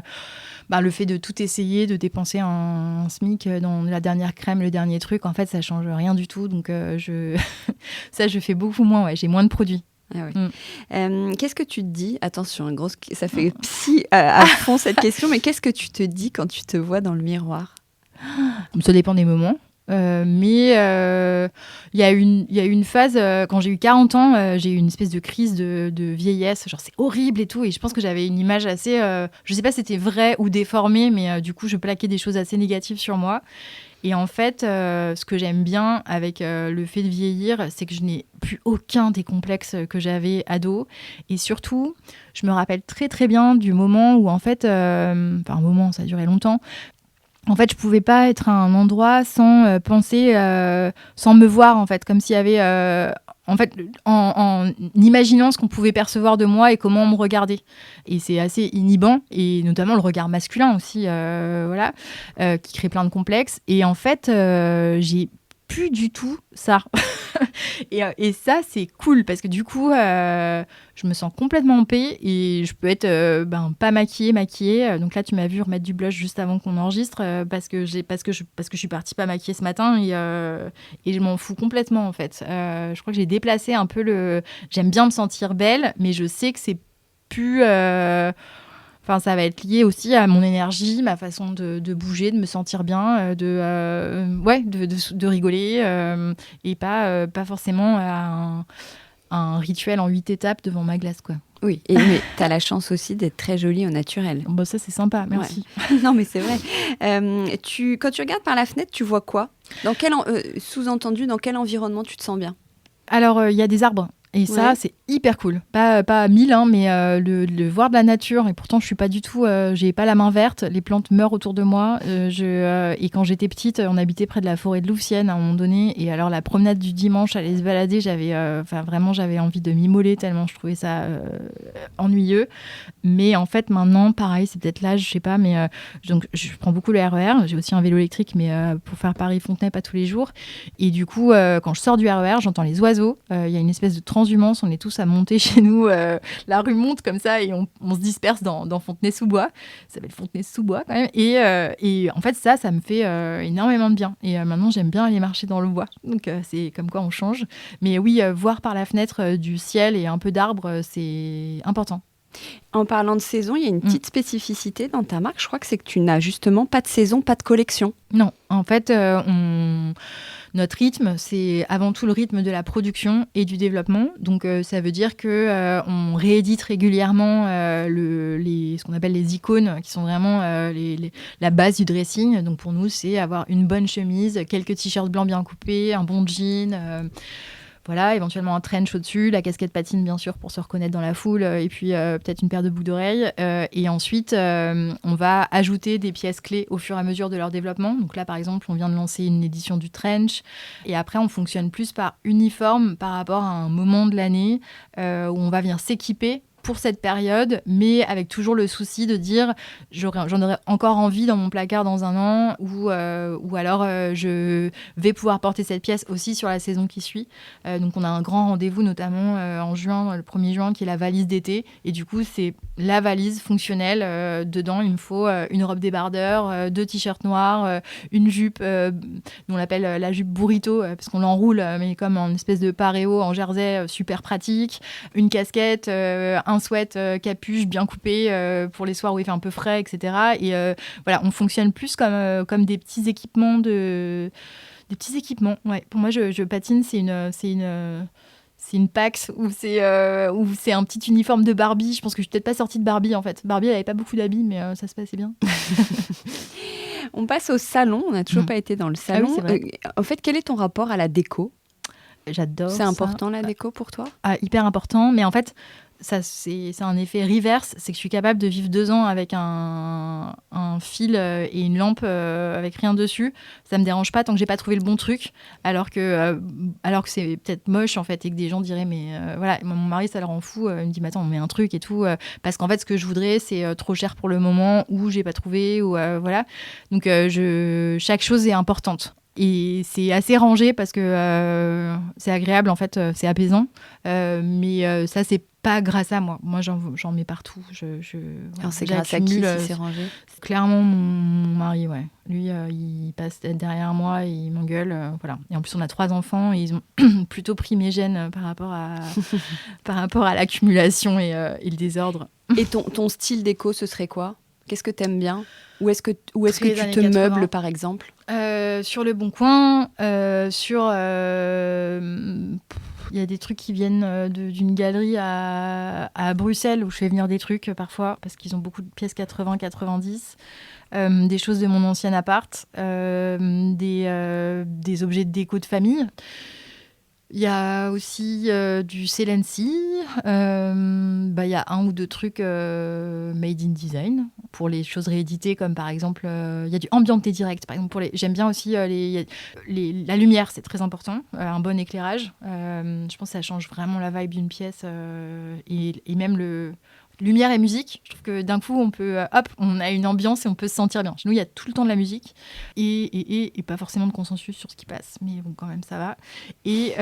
Le fait de tout essayer, de dépenser un SMIC dans la dernière crème, le dernier truc, en fait, ça change rien du tout. Donc, ça, je fais beaucoup moins. Ouais, j'ai moins de produits. Ah oui. Qu'est-ce que tu te dis ? Attention, ça fait psy à fond cette question, mais qu'est-ce que tu te dis quand tu te vois dans le miroir ? Ça dépend des moments. Mais il y a eu une phase, quand j'ai eu 40 ans, j'ai eu une espèce de crise de vieillesse. Genre, c'est horrible et tout. Et je pense que j'avais une image assez... je sais pas si c'était vrai ou déformé, mais du coup, je plaquais des choses assez négatives sur moi. Et en fait, ce que j'aime bien avec le fait de vieillir, c'est que je n'ai plus aucun des complexes que j'avais ado. Et surtout, je me rappelle très très bien du moment où en fait... un moment, ça a duré longtemps. En fait, je pouvais pas être à un endroit sans penser, sans me voir, en fait, comme s'il y avait, en fait, en imaginant ce qu'on pouvait percevoir de moi et comment on me regardait. Et c'est assez inhibant, et notamment le regard masculin aussi, qui crée plein de complexes. Et en fait, j'ai plus du tout ça. Et ça, c'est cool parce que du coup, je me sens complètement en paix et je peux être pas maquillée. Donc là, tu m'as vu remettre du blush juste avant qu'on enregistre parce que je suis partie pas maquillée ce matin et je m'en fous complètement en fait. Je crois que j'ai déplacé un peu J'aime bien me sentir belle, mais je sais que c'est plus... ça va être lié aussi à mon énergie, ma façon de bouger, de me sentir bien, de rigoler et pas forcément à un rituel en 8 étapes devant ma glace, quoi. Oui, mais tu as la chance aussi d'être très jolie au naturel. Bon, ça, c'est sympa, merci. Ouais. Non, mais c'est vrai. Quand tu regardes par la fenêtre, tu vois quoi ? Sous-entendu, dans quel environnement tu te sens bien ? Alors, il y a des arbres. Et ça, c'est hyper cool. Pas 1000, mais le voir de la nature. Et pourtant, je suis pas du tout... j'ai pas la main verte. Les plantes meurent autour de moi. Et quand j'étais petite, on habitait près de la forêt de Louvciennes à un moment donné. Et alors, la promenade du dimanche, aller se balader, j'avais envie de m'immoler tellement je trouvais ça ennuyeux. Mais en fait, maintenant, pareil, c'est peut-être l'âge, je sais pas. Mais donc, je prends beaucoup le RER. J'ai aussi un vélo électrique, mais pour faire Paris-Fontenay, pas tous les jours. Et du coup, quand je sors du RER, j'entends les oiseaux. Il y a une espèce de transhumance. On est tous à monter chez nous. La rue monte comme ça et on se disperse dans Fontenay-sous-Bois. Ça s'appelle Fontenay-sous-Bois quand même. Et en fait, ça me fait énormément de bien. Et maintenant, j'aime bien aller marcher dans le bois. Donc, c'est comme quoi on change. Mais oui, voir par la fenêtre du ciel et un peu d'arbres, c'est important. En parlant de saison, il y a une petite spécificité dans ta marque. Je crois que c'est que tu n'as justement pas de saison, pas de collection. Non, en fait, notre rythme, c'est avant tout le rythme de la production et du développement. Donc, ça veut dire qu'on réédite régulièrement ce qu'on appelle les icônes, qui sont vraiment la base du dressing. Donc, pour nous, c'est avoir une bonne chemise, quelques t-shirts blancs bien coupés, un bon jean... Voilà, éventuellement un trench au-dessus, la casquette patine bien sûr pour se reconnaître dans la foule, et puis peut-être une paire de boucles d'oreilles. Et ensuite, on va ajouter des pièces clés au fur et à mesure de leur développement. Donc là, par exemple, on vient de lancer une édition du trench. Et après, on fonctionne plus par uniforme par rapport à un moment de l'année où on va venir s'équiper pour cette période, mais avec toujours le souci de dire j'en aurais encore envie dans mon placard dans un an, ou alors je vais pouvoir porter cette pièce aussi sur la saison qui suit. Donc on a un grand rendez-vous notamment en juin, le 1er juin, qui est la valise d'été, et du coup c'est la valise fonctionnelle. Dedans il me faut une robe débardeur, 2 t-shirts noirs, une jupe, on l'appelle la jupe burrito parce qu'on l'enroule, mais comme en espèce de paréo en jersey, super pratique, une casquette, un sweat capuche bien coupé pour les soirs où il fait un peu frais, etc. Et voilà, on fonctionne plus comme des petits équipements des petits équipements. Ouais. Pour moi, je patine, c'est une Pax ou c'est un petit uniforme de Barbie. Je pense que je suis peut-être pas sortie de Barbie en fait. Barbie, elle avait pas beaucoup d'habits, mais ça se passait bien. On passe au salon. On n'a toujours pas été dans le salon. Ah oui, c'est vrai. En fait, quel est ton rapport à la déco ? J'adore C'est ça. important la déco pour toi ? Hyper important, mais en fait, ça, c'est un effet reverse, c'est que je suis capable de vivre 2 ans avec un fil et une lampe avec rien dessus. Ça me dérange pas tant que j'ai pas trouvé le bon truc, alors que c'est peut-être moche en fait et que des gens diraient mais voilà, mon mari ça le rend fou. Il me dit mais attends on met un truc et tout parce qu'en fait ce que je voudrais c'est trop cher pour le moment ou j'ai pas trouvé ou voilà. Donc chaque chose est importante. Et c'est assez rangé parce que c'est agréable, en fait, c'est apaisant. Mais ça, c'est pas grâce à moi. Moi, j'en mets partout. Alors, c'est grâce à qui si c'est rangé ? Clairement, mon mari, ouais. Lui, il passe derrière moi et il m'engueule. Voilà. Et en plus, on a 3 enfants et ils ont plutôt pris mes gènes par rapport à l'accumulation et le désordre. Et ton style déco, ce serait quoi ? Qu'est-ce que t'aimes bien ? Où est-ce que tu te 80. meubles, par exemple ? Sur Le Bon Coin, il y a des trucs qui viennent d'une galerie à Bruxelles où je fais venir des trucs parfois parce qu'ils ont beaucoup de pièces 80-90. Des choses de mon ancien appart, des objets de déco de famille. Il y a aussi du Celency. Il y a 1 ou 2 trucs made in design pour les choses rééditées, comme par exemple, il y a du Ambiente Direct. Par exemple, j'aime bien aussi la lumière, c'est très important, un bon éclairage. Je pense que ça change vraiment la vibe d'une pièce et même lumière et musique. Je trouve que d'un coup, on a une ambiance et on peut se sentir bien. Chez nous, il y a tout le temps de la musique et pas forcément de consensus sur ce qui passe, mais bon, quand même, ça va. Et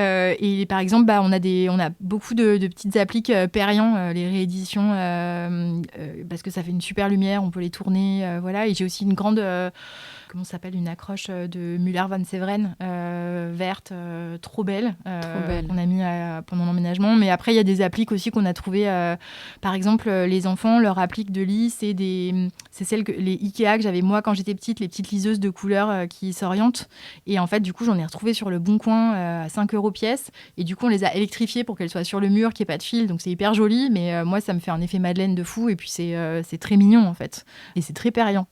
par exemple, on a beaucoup de petites appliques Perriand, les rééditions, parce que ça fait une super lumière, on peut les tourner, voilà. Et j'ai aussi une grande... comment ça s'appelle, une accroche de Müller van Severen, verte, trop belle, qu'on a mis pendant l'emménagement. Mais après, il y a des appliques aussi qu'on a trouvées. Par exemple, les enfants, leur applique de lit, c'est celles les Ikea que j'avais moi quand j'étais petite, les petites liseuses de couleurs qui s'orientent. Et en fait, du coup, j'en ai retrouvé sur Le Bon Coin à 5 € pièce. Et du coup, on les a électrifiées pour qu'elles soient sur le mur, qu'il n'y ait pas de fil. Donc, c'est hyper joli. Mais moi, ça me fait un effet Madeleine de fou. Et puis, c'est très mignon, en fait. Et c'est très Perriand.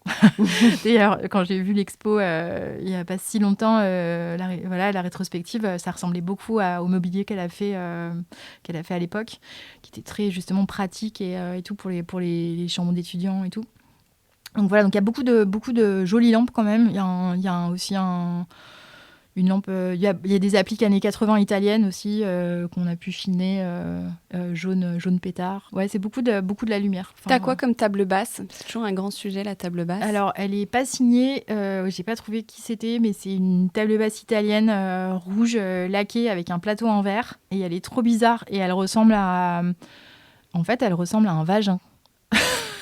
D'ailleurs, quand j'ai vu l'expo il n'y a pas si longtemps, la rétrospective, ça ressemblait beaucoup au mobilier qu'elle a fait à l'époque, qui était très justement pratique et tout pour les chambres d'étudiants et tout. Donc voilà, donc il y a beaucoup de jolies lampes quand même. Il y a aussi une lampe. Il y a des appliques années 80 italiennes aussi qu'on a pu chiner, jaune pétard. Ouais, c'est beaucoup de la lumière. Enfin, t'as quoi comme table basse ? C'est toujours un grand sujet, la table basse. Alors, elle est pas signée. J'ai pas trouvé qui c'était, mais c'est une table basse italienne rouge laquée avec un plateau en verre. Et elle est trop bizarre et elle ressemble à un vagin.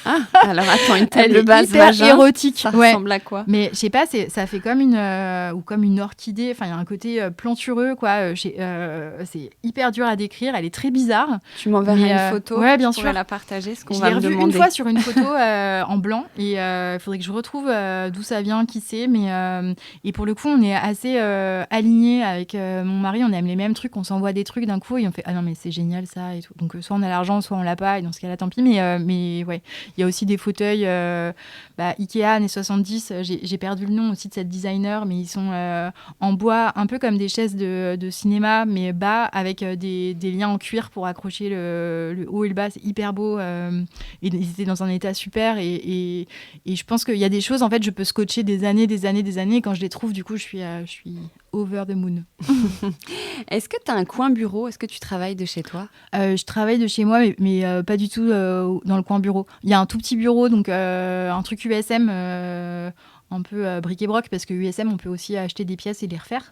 Ah, alors attends, une table basse hyper vagin, érotique. ça ressemble à quoi ? Mais je sais pas, ça fait comme une orchidée. Enfin, il y a un côté plantureux, quoi. C'est hyper dur à décrire. Elle est très bizarre. Tu m'enverras une photo. Ouais, bien sûr. sûr. La partager, ce qu'on je va l'ai me revue demander. une fois sur une photo en blanc et il faudrait que je retrouve d'où ça vient, qui c'est. Mais et pour le coup, on est assez alignés avec mon mari. On aime les mêmes trucs. On s'envoie des trucs d'un coup et on fait ah non mais c'est génial ça et tout. Donc soit on a l'argent, soit on l'a pas. Et dans ce cas-là, tant pis. Mais ouais, il y a aussi des fauteuils Ikea années 70, j'ai perdu le nom aussi de cette designer, mais ils sont en bois, un peu comme des chaises de cinéma, mais bas, avec des liens en cuir pour accrocher le haut et le bas. C'est hyper beau. Et ils étaient dans un état super. Et je pense qu'il y a des choses, en fait, je peux scotcher des années. Et quand je les trouve, du coup, je suis over the moon. Est-ce que tu as un coin bureau ? Est-ce que tu travailles de chez toi ? Je travaille de chez moi, mais pas du tout dans le coin bureau. Il y a un tout petit bureau, donc un truc USM, un peu bric-et-broc, parce que USM, on peut aussi acheter des pièces et les refaire.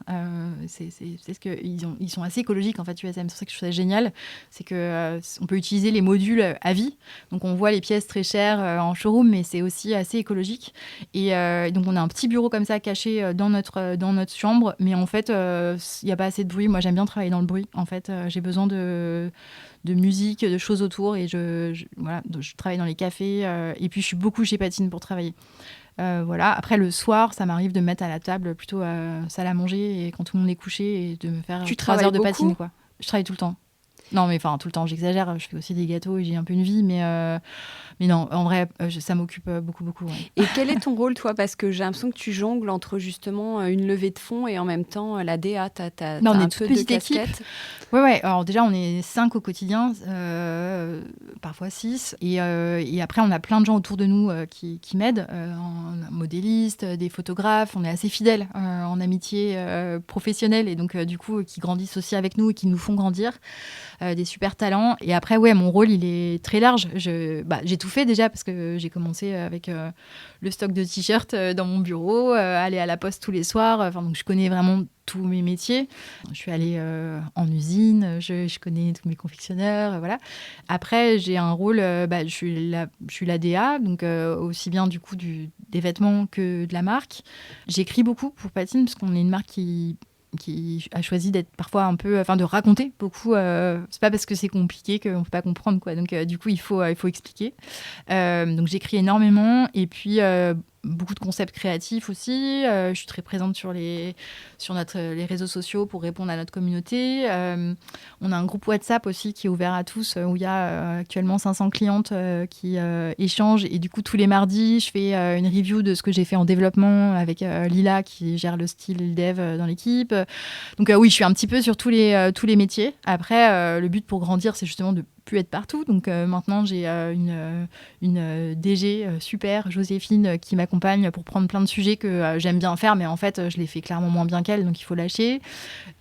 C'est ce que ils sont assez écologiques, en fait, USM. C'est ça que je trouve ça génial. C'est que on peut utiliser les modules à vie. Donc, on voit les pièces très chères en showroom, mais c'est aussi assez écologique. Et donc, on a un petit bureau comme ça, caché dans notre chambre. Mais en fait, il n'y a pas assez de bruit. Moi, j'aime bien travailler dans le bruit. En fait, j'ai besoin de musique, de choses autour. Et je travaille dans les cafés. Et puis, je suis beaucoup chez Patine pour travailler. Voilà. Après, le soir, ça m'arrive de me mettre à la table, plutôt salle à manger, et quand tout le monde est couché, et de me faire 3 heures de patine, quoi. Je travaille tout le temps. Non, mais enfin, tout le temps, j'exagère. Je fais aussi des gâteaux et j'ai un peu une vie, mais non, en vrai, ça m'occupe beaucoup. Ouais. Et quel est ton rôle, toi? Parce que j'ai l'impression que tu jongles entre justement une levée de fonds et en même temps la DA. T'as On est un toute peu de petite équipe. casquette. Ouais. Alors déjà, on est 5 au quotidien, parfois 6. Et après, on a plein de gens autour de nous qui m'aident, modélistes, des photographes. On est assez fidèles en amitié professionnelle et donc du coup, qui grandissent aussi avec nous et qui nous font grandir. Des super talents. Et après, ouais, mon rôle, il est très large. J'ai tout fait déjà parce que j'ai commencé avec le stock de t-shirts dans mon bureau, aller à la poste tous les soirs. Donc, je connais vraiment tous mes métiers. Je suis allée en usine, je connais tous mes confectionneurs, voilà. Après, j'ai un rôle, je suis la DA, donc aussi bien du coup des vêtements que de la marque. J'écris beaucoup pour Patine parce qu'on est une marque qui a choisi d'être parfois un peu, de raconter beaucoup. C'est pas parce que c'est compliqué qu'on peut pas comprendre, quoi. Donc du coup, il faut expliquer. Donc j'écris énormément et puis beaucoup de concepts créatifs aussi. Je suis très présente sur les réseaux sociaux pour répondre à notre communauté. On a un groupe WhatsApp aussi qui est ouvert à tous où il y a actuellement 500 clientes qui échangent. Et du coup, tous les mardis, je fais une review de ce que j'ai fait en développement avec Lila qui gère le style et le dev dans l'équipe. Donc oui, je suis un petit peu sur tous les métiers. Après, le but pour grandir, c'est justement de plus être partout. Donc maintenant, j'ai une DG super, Joséphine, qui m'accompagne pour prendre plein de sujets que j'aime bien faire, mais en fait, je les fais clairement moins bien qu'elle, donc il faut lâcher.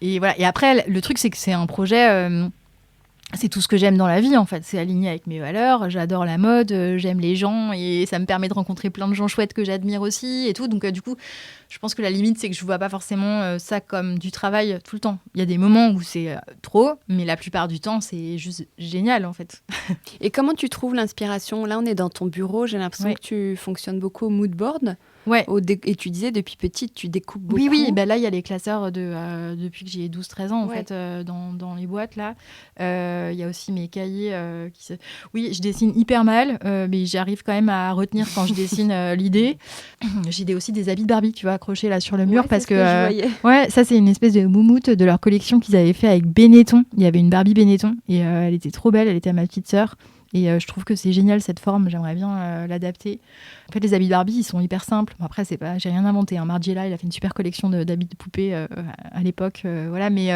Et voilà. Et après, le truc, c'est que c'est un projet... c'est tout ce que j'aime dans la vie, en fait. C'est aligné avec mes valeurs. J'adore la mode, j'aime les gens et ça me permet de rencontrer plein de gens chouettes que j'admire aussi et tout. Donc, du coup, je pense que la limite, c'est que je ne vois pas forcément ça comme du travail tout le temps. Il y a des moments où c'est trop, mais la plupart du temps, c'est juste génial, en fait. Et comment tu trouves l'inspiration? Là, on est dans ton bureau. J'ai l'impression que tu fonctionnes beaucoup au mood board. Ouais. Et tu disais, depuis petite, tu découpes beaucoup. Oui. Là, il y a les classeurs depuis que j'ai 12-13 ans, en fait, dans les boîtes, là. Il y a aussi mes cahiers. Oui, je dessine hyper mal, mais j'arrive quand même à retenir quand je dessine l'idée. J'ai aussi des habits de Barbie, tu vois, accrochés là sur le mur. Parce que je voyais. Ouais, ça, c'est une espèce de moumoute de leur collection qu'ils avaient fait avec Benetton. Il y avait une Barbie Benetton et elle était trop belle. Elle était à ma petite sœur. Et je trouve que c'est génial cette forme, j'aimerais bien l'adapter. En fait, les habits de Barbie, ils sont hyper simples. Bon, après, j'ai rien inventé. Margiela, il a fait une super collection d'habits de poupées à l'époque. Voilà, mais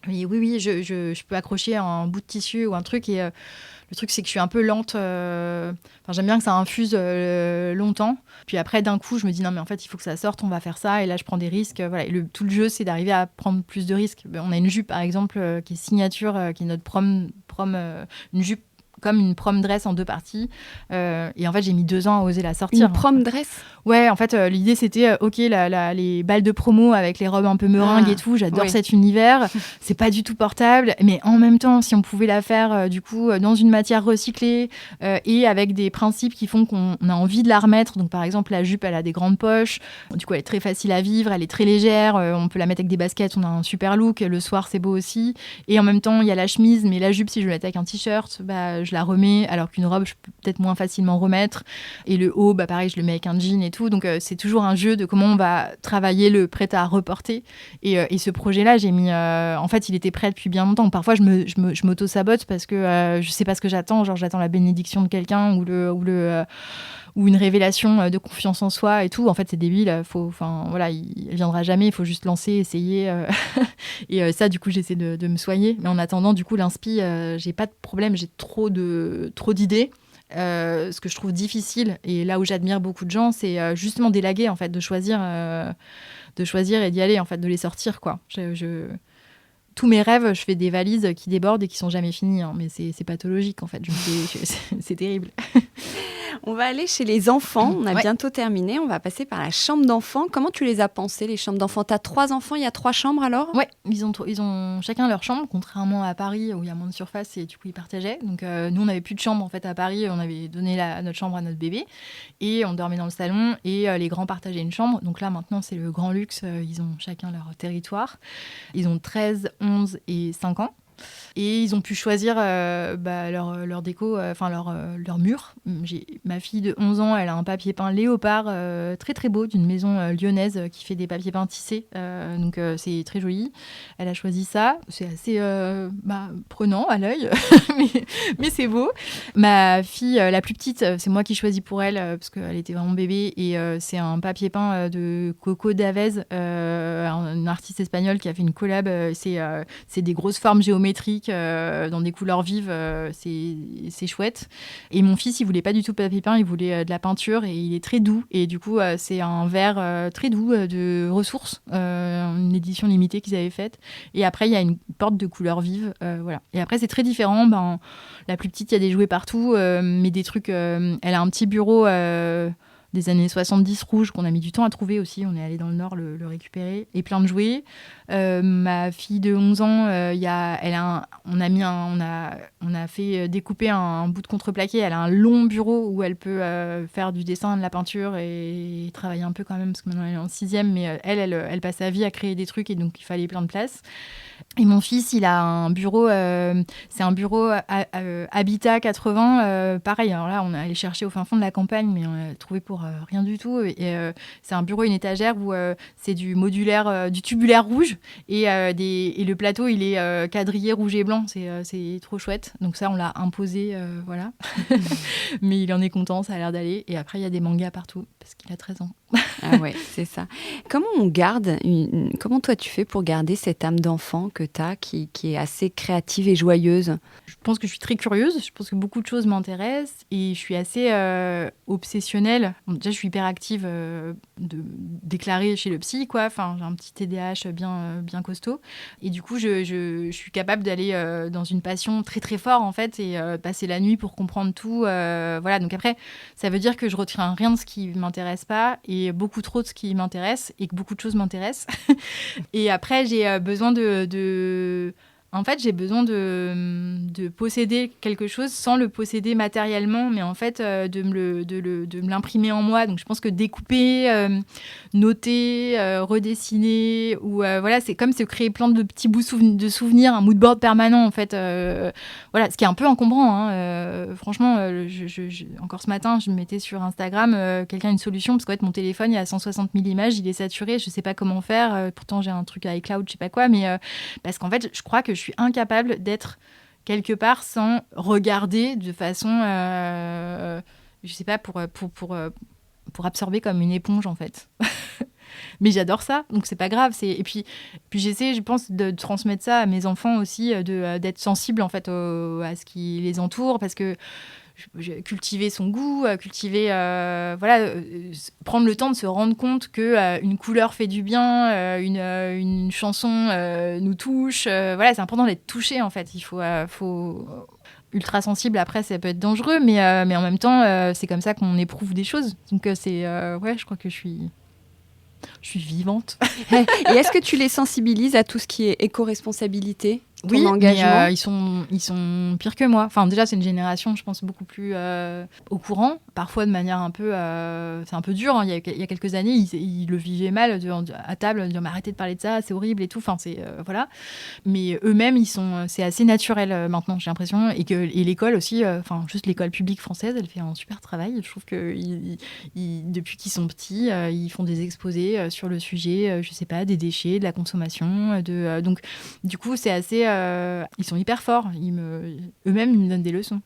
oui, je peux accrocher un bout de tissu ou un truc. Et le truc, c'est que je suis un peu lente. J'aime bien que ça infuse longtemps. Puis après, d'un coup, je me dis, non, mais en fait, il faut que ça sorte, on va faire ça. Et là, je prends des risques. Voilà. Et tout le jeu, c'est d'arriver à prendre plus de risques. On a une jupe, par exemple, qui est signature, qui est notre prom une jupe comme une prom dress en 2 parties. Et en fait, j'ai mis 2 ans à oser la sortir. Une prom dress? Ouais, en fait, l'idée, c'était, les balles de promo avec les robes un peu meringues et tout. J'adore cet univers. C'est pas du tout portable. Mais en même temps, si on pouvait la faire, du coup, dans une matière recyclée et avec des principes qui font qu'on a envie de la remettre. Donc, par exemple, la jupe, elle a des grandes poches. Du coup, elle est très facile à vivre. Elle est très légère. On peut la mettre avec des baskets. On a un super look. Le soir, c'est beau aussi. Et en même temps, il y a la chemise. Mais la jupe, si je la mets avec un t-shirt, je la remets, alors qu'une robe, je peux peut-être moins facilement remettre. Et le haut, pareil, je le mets avec un jean et tout. Donc, c'est toujours un jeu de comment on va travailler le prêt à reporter. Et ce projet-là, j'ai mis... en fait, il était prêt depuis bien longtemps. Parfois, je m'auto-sabote parce que je sais pas ce que j'attends. Genre, j'attends la bénédiction de quelqu'un ou une révélation de confiance en soi et tout. En fait, c'est débile. Elle viendra jamais. Il faut juste lancer, essayer. Et ça, du coup, j'essaie de me soigner. Mais en attendant, du coup, l'inspi, j'ai pas de problème. J'ai trop d'idées. Ce que je trouve difficile, et là où j'admire beaucoup de gens, c'est justement d'élaguer, en fait, de choisir et d'y aller, en fait, de les sortir, quoi. Tous mes rêves, je fais des valises qui débordent et qui sont jamais finies, hein, mais c'est pathologique, en fait. C'est terrible. On va aller chez les enfants. On a bientôt terminé. On va passer par la chambre d'enfants. Comment tu les as pensées, les chambres d'enfants? Tu as 3 enfants, il y a 3 chambres alors? Ouais, ils ont chacun leur chambre, contrairement à Paris où il y a moins de surface et du coup ils partageaient. Donc nous, on n'avait plus de chambre en fait à Paris. On avait donné notre chambre à notre bébé et on dormait dans le salon et les grands partageaient une chambre. Donc là, maintenant, c'est le grand luxe. Ils ont chacun leur territoire. Ils ont 13, 11 et 5 ans. Et ils ont pu choisir leur déco, leur mur. Ma fille de 11 ans, elle a un papier peint léopard très très beau d'une maison lyonnaise qui fait des papiers peints tissés. Donc c'est très joli. Elle a choisi ça. C'est assez prenant à l'œil, mais c'est beau. Ma fille, la plus petite, c'est moi qui choisis pour elle parce qu'elle était vraiment bébé. Et c'est un papier peint de Coco Davez, un artiste espagnol qui a fait une collab. C'est des grosses formes géométriques dans des couleurs vives, c'est chouette. Et mon fils, il voulait pas du tout papier peint, il voulait de la peinture et il est très doux. Et du coup, c'est un verre très doux de ressources, une édition limitée qu'ils avaient faite. Et après, il y a une porte de couleurs vives, voilà. Et après, c'est très différent. La plus petite, il y a des jouets partout, mais des trucs. Elle a un petit bureau. Des années 70 rouges qu'on a mis du temps à trouver aussi. On est allé dans le Nord le récupérer. Et plein de jouets. Ma fille de 11 ans, on a fait découper un bout de contreplaqué. Elle a un long bureau où elle peut faire du dessin, de la peinture et travailler un peu quand même, parce que maintenant elle est en 6e, mais elle passe sa vie à créer des trucs et donc il fallait plein de place. Et mon fils, il a un bureau, c'est un bureau Habitat 80, pareil. Alors là, on est allé chercher au fin fond de la campagne, mais on l'a trouvé pour rien du tout. Et c'est un bureau, une étagère où c'est du modulaire, du tubulaire rouge, et le plateau, il est quadrillé rouge et blanc. C'est trop chouette. Donc ça, on l'a imposé, voilà. Mais il en est content, ça a l'air d'aller. Et après, il y a des mangas partout parce qu'il a 13 ans. Ah ouais, c'est ça. Comment toi tu fais pour garder cette âme d'enfant que tu as qui est assez créative et joyeuse? Je pense que je suis très curieuse, je pense que beaucoup de choses m'intéressent et je suis assez obsessionnelle. Bon, déjà, je suis hyper active, déclarée chez le psy, quoi. Enfin, j'ai un petit TDAH bien costaud. Et du coup, je suis capable d'aller dans une passion très très forte, en fait, et passer la nuit pour comprendre tout. Voilà, donc après, ça veut dire que je retiens rien de ce qui m'intéresse pas et beaucoup trop de ce qui m'intéresse et que beaucoup de choses m'intéressent. Et après, j'ai besoin En fait, j'ai besoin de posséder quelque chose sans le posséder matériellement, mais en fait, de me l'imprimer en moi. Donc, je pense que découper, noter, redessiner, ou voilà, c'est comme se créer plein de petits bouts de souvenirs, un mood board permanent, en fait. Voilà, ce qui est un peu encombrant, hein. Franchement, encore ce matin, je mettais sur Instagram quelqu'un une solution, parce qu'en fait, mon téléphone, il y a 160 000 images, il est saturé, je sais pas comment faire. Pourtant, j'ai un truc à iCloud, je sais pas quoi, mais parce qu'en fait, je crois que je suis incapable d'être quelque part sans regarder de façon, je sais pas, pour absorber comme une éponge, en fait. Mais j'adore ça, donc c'est pas grave. Et puis j'essaie, je pense, de transmettre ça à mes enfants aussi, d'être sensible, en fait, à ce qui les entoure, parce que cultiver son goût, prendre le temps de se rendre compte que une couleur fait du bien, une chanson nous touche. Voilà, c'est important d'être touché, en fait. Il faut ultra sensible. Après, ça peut être dangereux, mais en même temps, c'est comme ça qu'on éprouve des choses. Donc je crois que je suis vivante. Et est-ce que tu les sensibilises à tout ce qui est éco-responsabilité? Oui, engagement. mais ils sont pires que moi. Enfin, déjà, c'est une génération, je pense, beaucoup plus au courant. Parfois, de manière un peu... c'est un peu dur. Hein. Il y a quelques années, ils le vivaient mal à table, de dire « Mais arrêtez de parler de ça, c'est horrible et tout. » Enfin, voilà. Mais eux-mêmes, c'est assez naturel maintenant, j'ai l'impression. Et l'école aussi, juste l'école publique française, elle fait un super travail. Je trouve que depuis qu'ils sont petits, ils font des exposés sur le sujet, je sais pas, des déchets, de la consommation. Donc, du coup, c'est assez... ils sont hyper forts. Eux-mêmes, ils me donnent des leçons.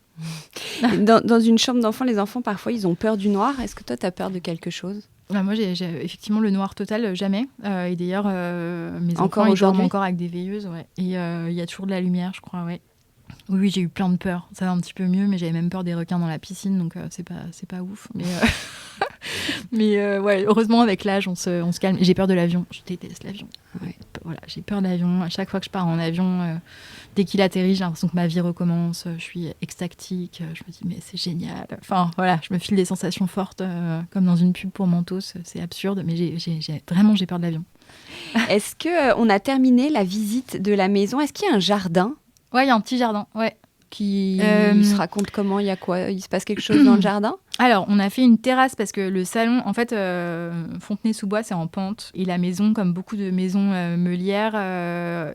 Dans une chambre d'enfant, les enfants, parfois, ils ont peur du noir. Est-ce que toi, tu as peur de quelque chose? Moi, j'ai effectivement le noir total, jamais. Et d'ailleurs, mes enfants, ils dorment encore avec des veilleuses. Ouais. Et il y a toujours de la lumière, je crois. Ouais. Oui, j'ai eu plein de peurs. Ça va un petit peu mieux, mais j'avais même peur des requins dans la piscine, donc c'est pas ouf. Mais ouais, heureusement, avec l'âge, on se calme. J'ai peur de l'avion. Je déteste l'avion. Ouais. Voilà, j'ai peur de l'avion. À chaque fois que je pars en avion, dès qu'il atterrit, j'ai l'impression que ma vie recommence. Je suis extatique. Je me dis, mais c'est génial. Enfin, voilà, je me file des sensations fortes, comme dans une pub pour Mentos. C'est absurde, mais j'ai peur de l'avion. Est-ce qu'on a terminé la visite de la maison? Est-ce qu'il y a un jardin? Ouais, il y a un petit jardin, ouais. qui se raconte comment? Il y a quoi? Il se passe quelque chose dans le jardin? Alors, on a fait une terrasse parce que le salon, en fait, Fontenay-sous-Bois, c'est en pente. Et la maison, comme beaucoup de maisons meulières,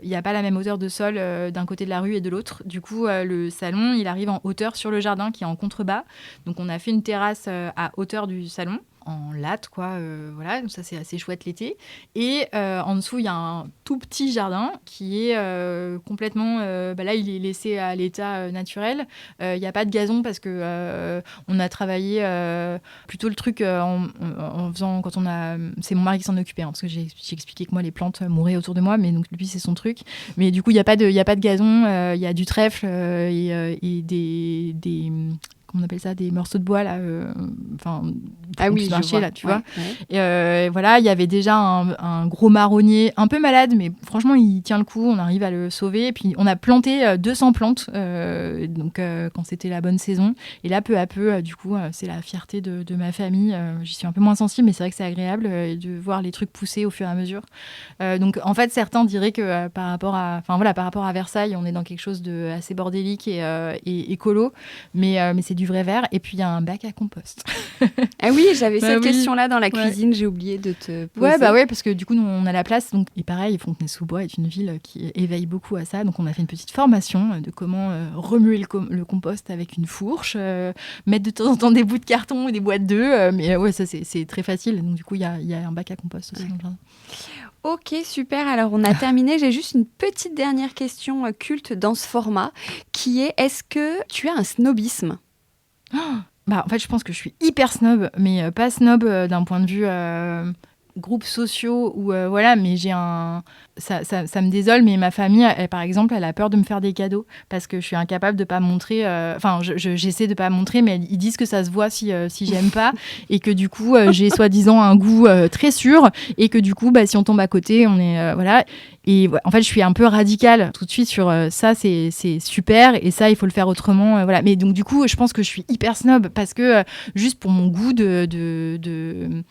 il n'y a pas la même hauteur de sol d'un côté de la rue et de l'autre. Du coup, le salon, il arrive en hauteur sur le jardin qui est en contrebas. Donc, on a fait une terrasse à hauteur du salon, en latte, quoi. Voilà, donc ça, c'est assez chouette l'été. Et en dessous, il y a un tout petit jardin qui est complètement... là, il est laissé à l'état naturel. Il n'y a pas de gazon parce que on a travaillé plutôt le truc en faisant... quand on a... C'est mon mari qui s'en occupait, parce que j'ai expliqué que moi, les plantes mouraient autour de moi, mais donc lui, c'est son truc. Mais du coup, il n'y a pas de gazon, il y a du trèfle et des comment on appelle ça, des morceaux de bois là, du marché là, tu vois. Ouais. Et voilà, il y avait déjà un gros marronnier, un peu malade, mais franchement il tient le coup, on arrive à le sauver. Et puis on a planté 200 plantes, quand c'était la bonne saison. Et là, peu à peu, du coup, c'est la fierté de ma famille. J'y suis un peu moins sensible, mais c'est vrai que c'est agréable de voir les trucs pousser au fur et à mesure. Donc en fait, certains diraient que par rapport à Versailles, on est dans quelque chose de assez bordélique et écolo, mais c'est du vrai verre. Et puis il y a un bac à compost. Ah oui, j'avais cette question-là dans la cuisine, j'ai oublié de te poser. Ouais, parce que du coup, nous, on a la place. Donc, et pareil, Fontenay-sous-Bois est une ville qui éveille beaucoup à ça. Donc, on a fait une petite formation de comment remuer le compost avec une fourche, mettre de temps en temps des bouts de carton ou des boîtes d'œufs. Mais ouais, ça, c'est très facile. Donc, du coup, il y a un bac à compost aussi dans le jardin. Ok, super. Alors, on a terminé. J'ai juste une petite dernière question culte dans ce format qui est, est-ce que tu as un snobisme? En fait, je pense que je suis hyper snob, mais pas snob d'un point de vue groupes sociaux ou mais j'ai ça me désole, mais ma famille, par exemple, elle a peur de me faire des cadeaux parce que je suis incapable de pas montrer. J'essaie de pas montrer, mais ils disent que ça se voit si j'aime pas et que du coup j'ai soi-disant un goût très sûr et que du coup si on tombe à côté, on est voilà. Et en fait, je suis un peu radicale tout de suite sur ça, c'est super et ça, il faut le faire autrement. Voilà. Mais donc, du coup, je pense que je suis hyper snob parce que juste pour mon goût de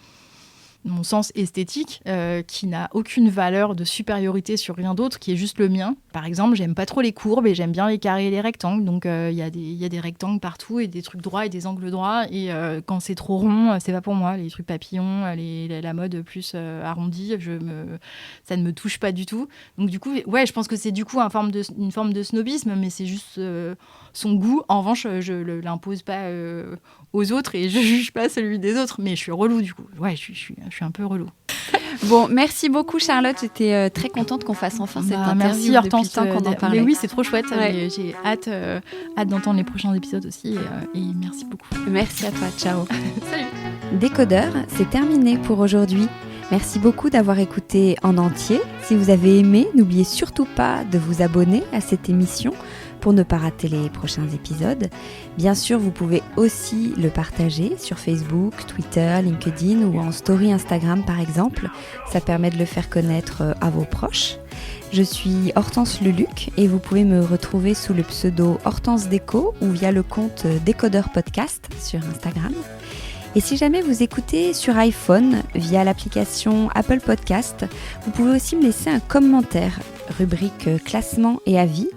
mon sens esthétique, qui n'a aucune valeur de supériorité sur rien d'autre, qui est juste le mien. Par exemple, j'aime pas trop les courbes et j'aime bien les carrés et les rectangles. Donc, il y a des rectangles partout et des trucs droits et des angles droits. Et quand c'est trop rond, c'est pas pour moi. Les trucs papillons, la mode plus arrondie, ça ne me touche pas du tout. Donc, du coup, ouais, je pense que c'est du coup une forme de snobisme, mais c'est juste son goût. En revanche, je l'impose pas aux autres et je juge pas celui des autres. Mais je suis relou, du coup. Ouais, je suis un peu relou. Bon, merci beaucoup Charlotte, j'étais très contente qu'on fasse enfin cette interview. Merci Hortense, depuis le temps qu'on en parlait. Mais oui, c'est trop chouette, j'ai hâte d'entendre les prochains épisodes aussi et merci beaucoup. Merci à toi, ciao. Salut. Décodeur, c'est terminé pour aujourd'hui. Merci beaucoup d'avoir écouté en entier. Si vous avez aimé, n'oubliez surtout pas de vous abonner à cette émission pour ne pas rater les prochains épisodes. Bien sûr, vous pouvez aussi le partager sur Facebook, Twitter, LinkedIn ou en story Instagram par exemple. Ça permet de le faire connaître à vos proches. Je suis Hortense Leluc et vous pouvez me retrouver sous le pseudo Hortense Déco ou via le compte Décodeur Podcast sur Instagram. Et si jamais vous écoutez sur iPhone via l'application Apple Podcast, vous pouvez aussi me laisser un commentaire, rubrique classement et avis,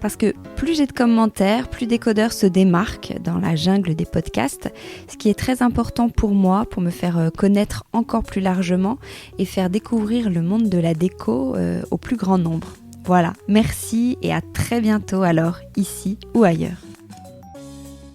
parce que plus j'ai de commentaires, plus Décodeur se démarque dans la jungle des podcasts, ce qui est très important pour moi, pour me faire connaître encore plus largement et faire découvrir le monde de la déco au plus grand nombre. Voilà, merci et à très bientôt alors, ici ou ailleurs.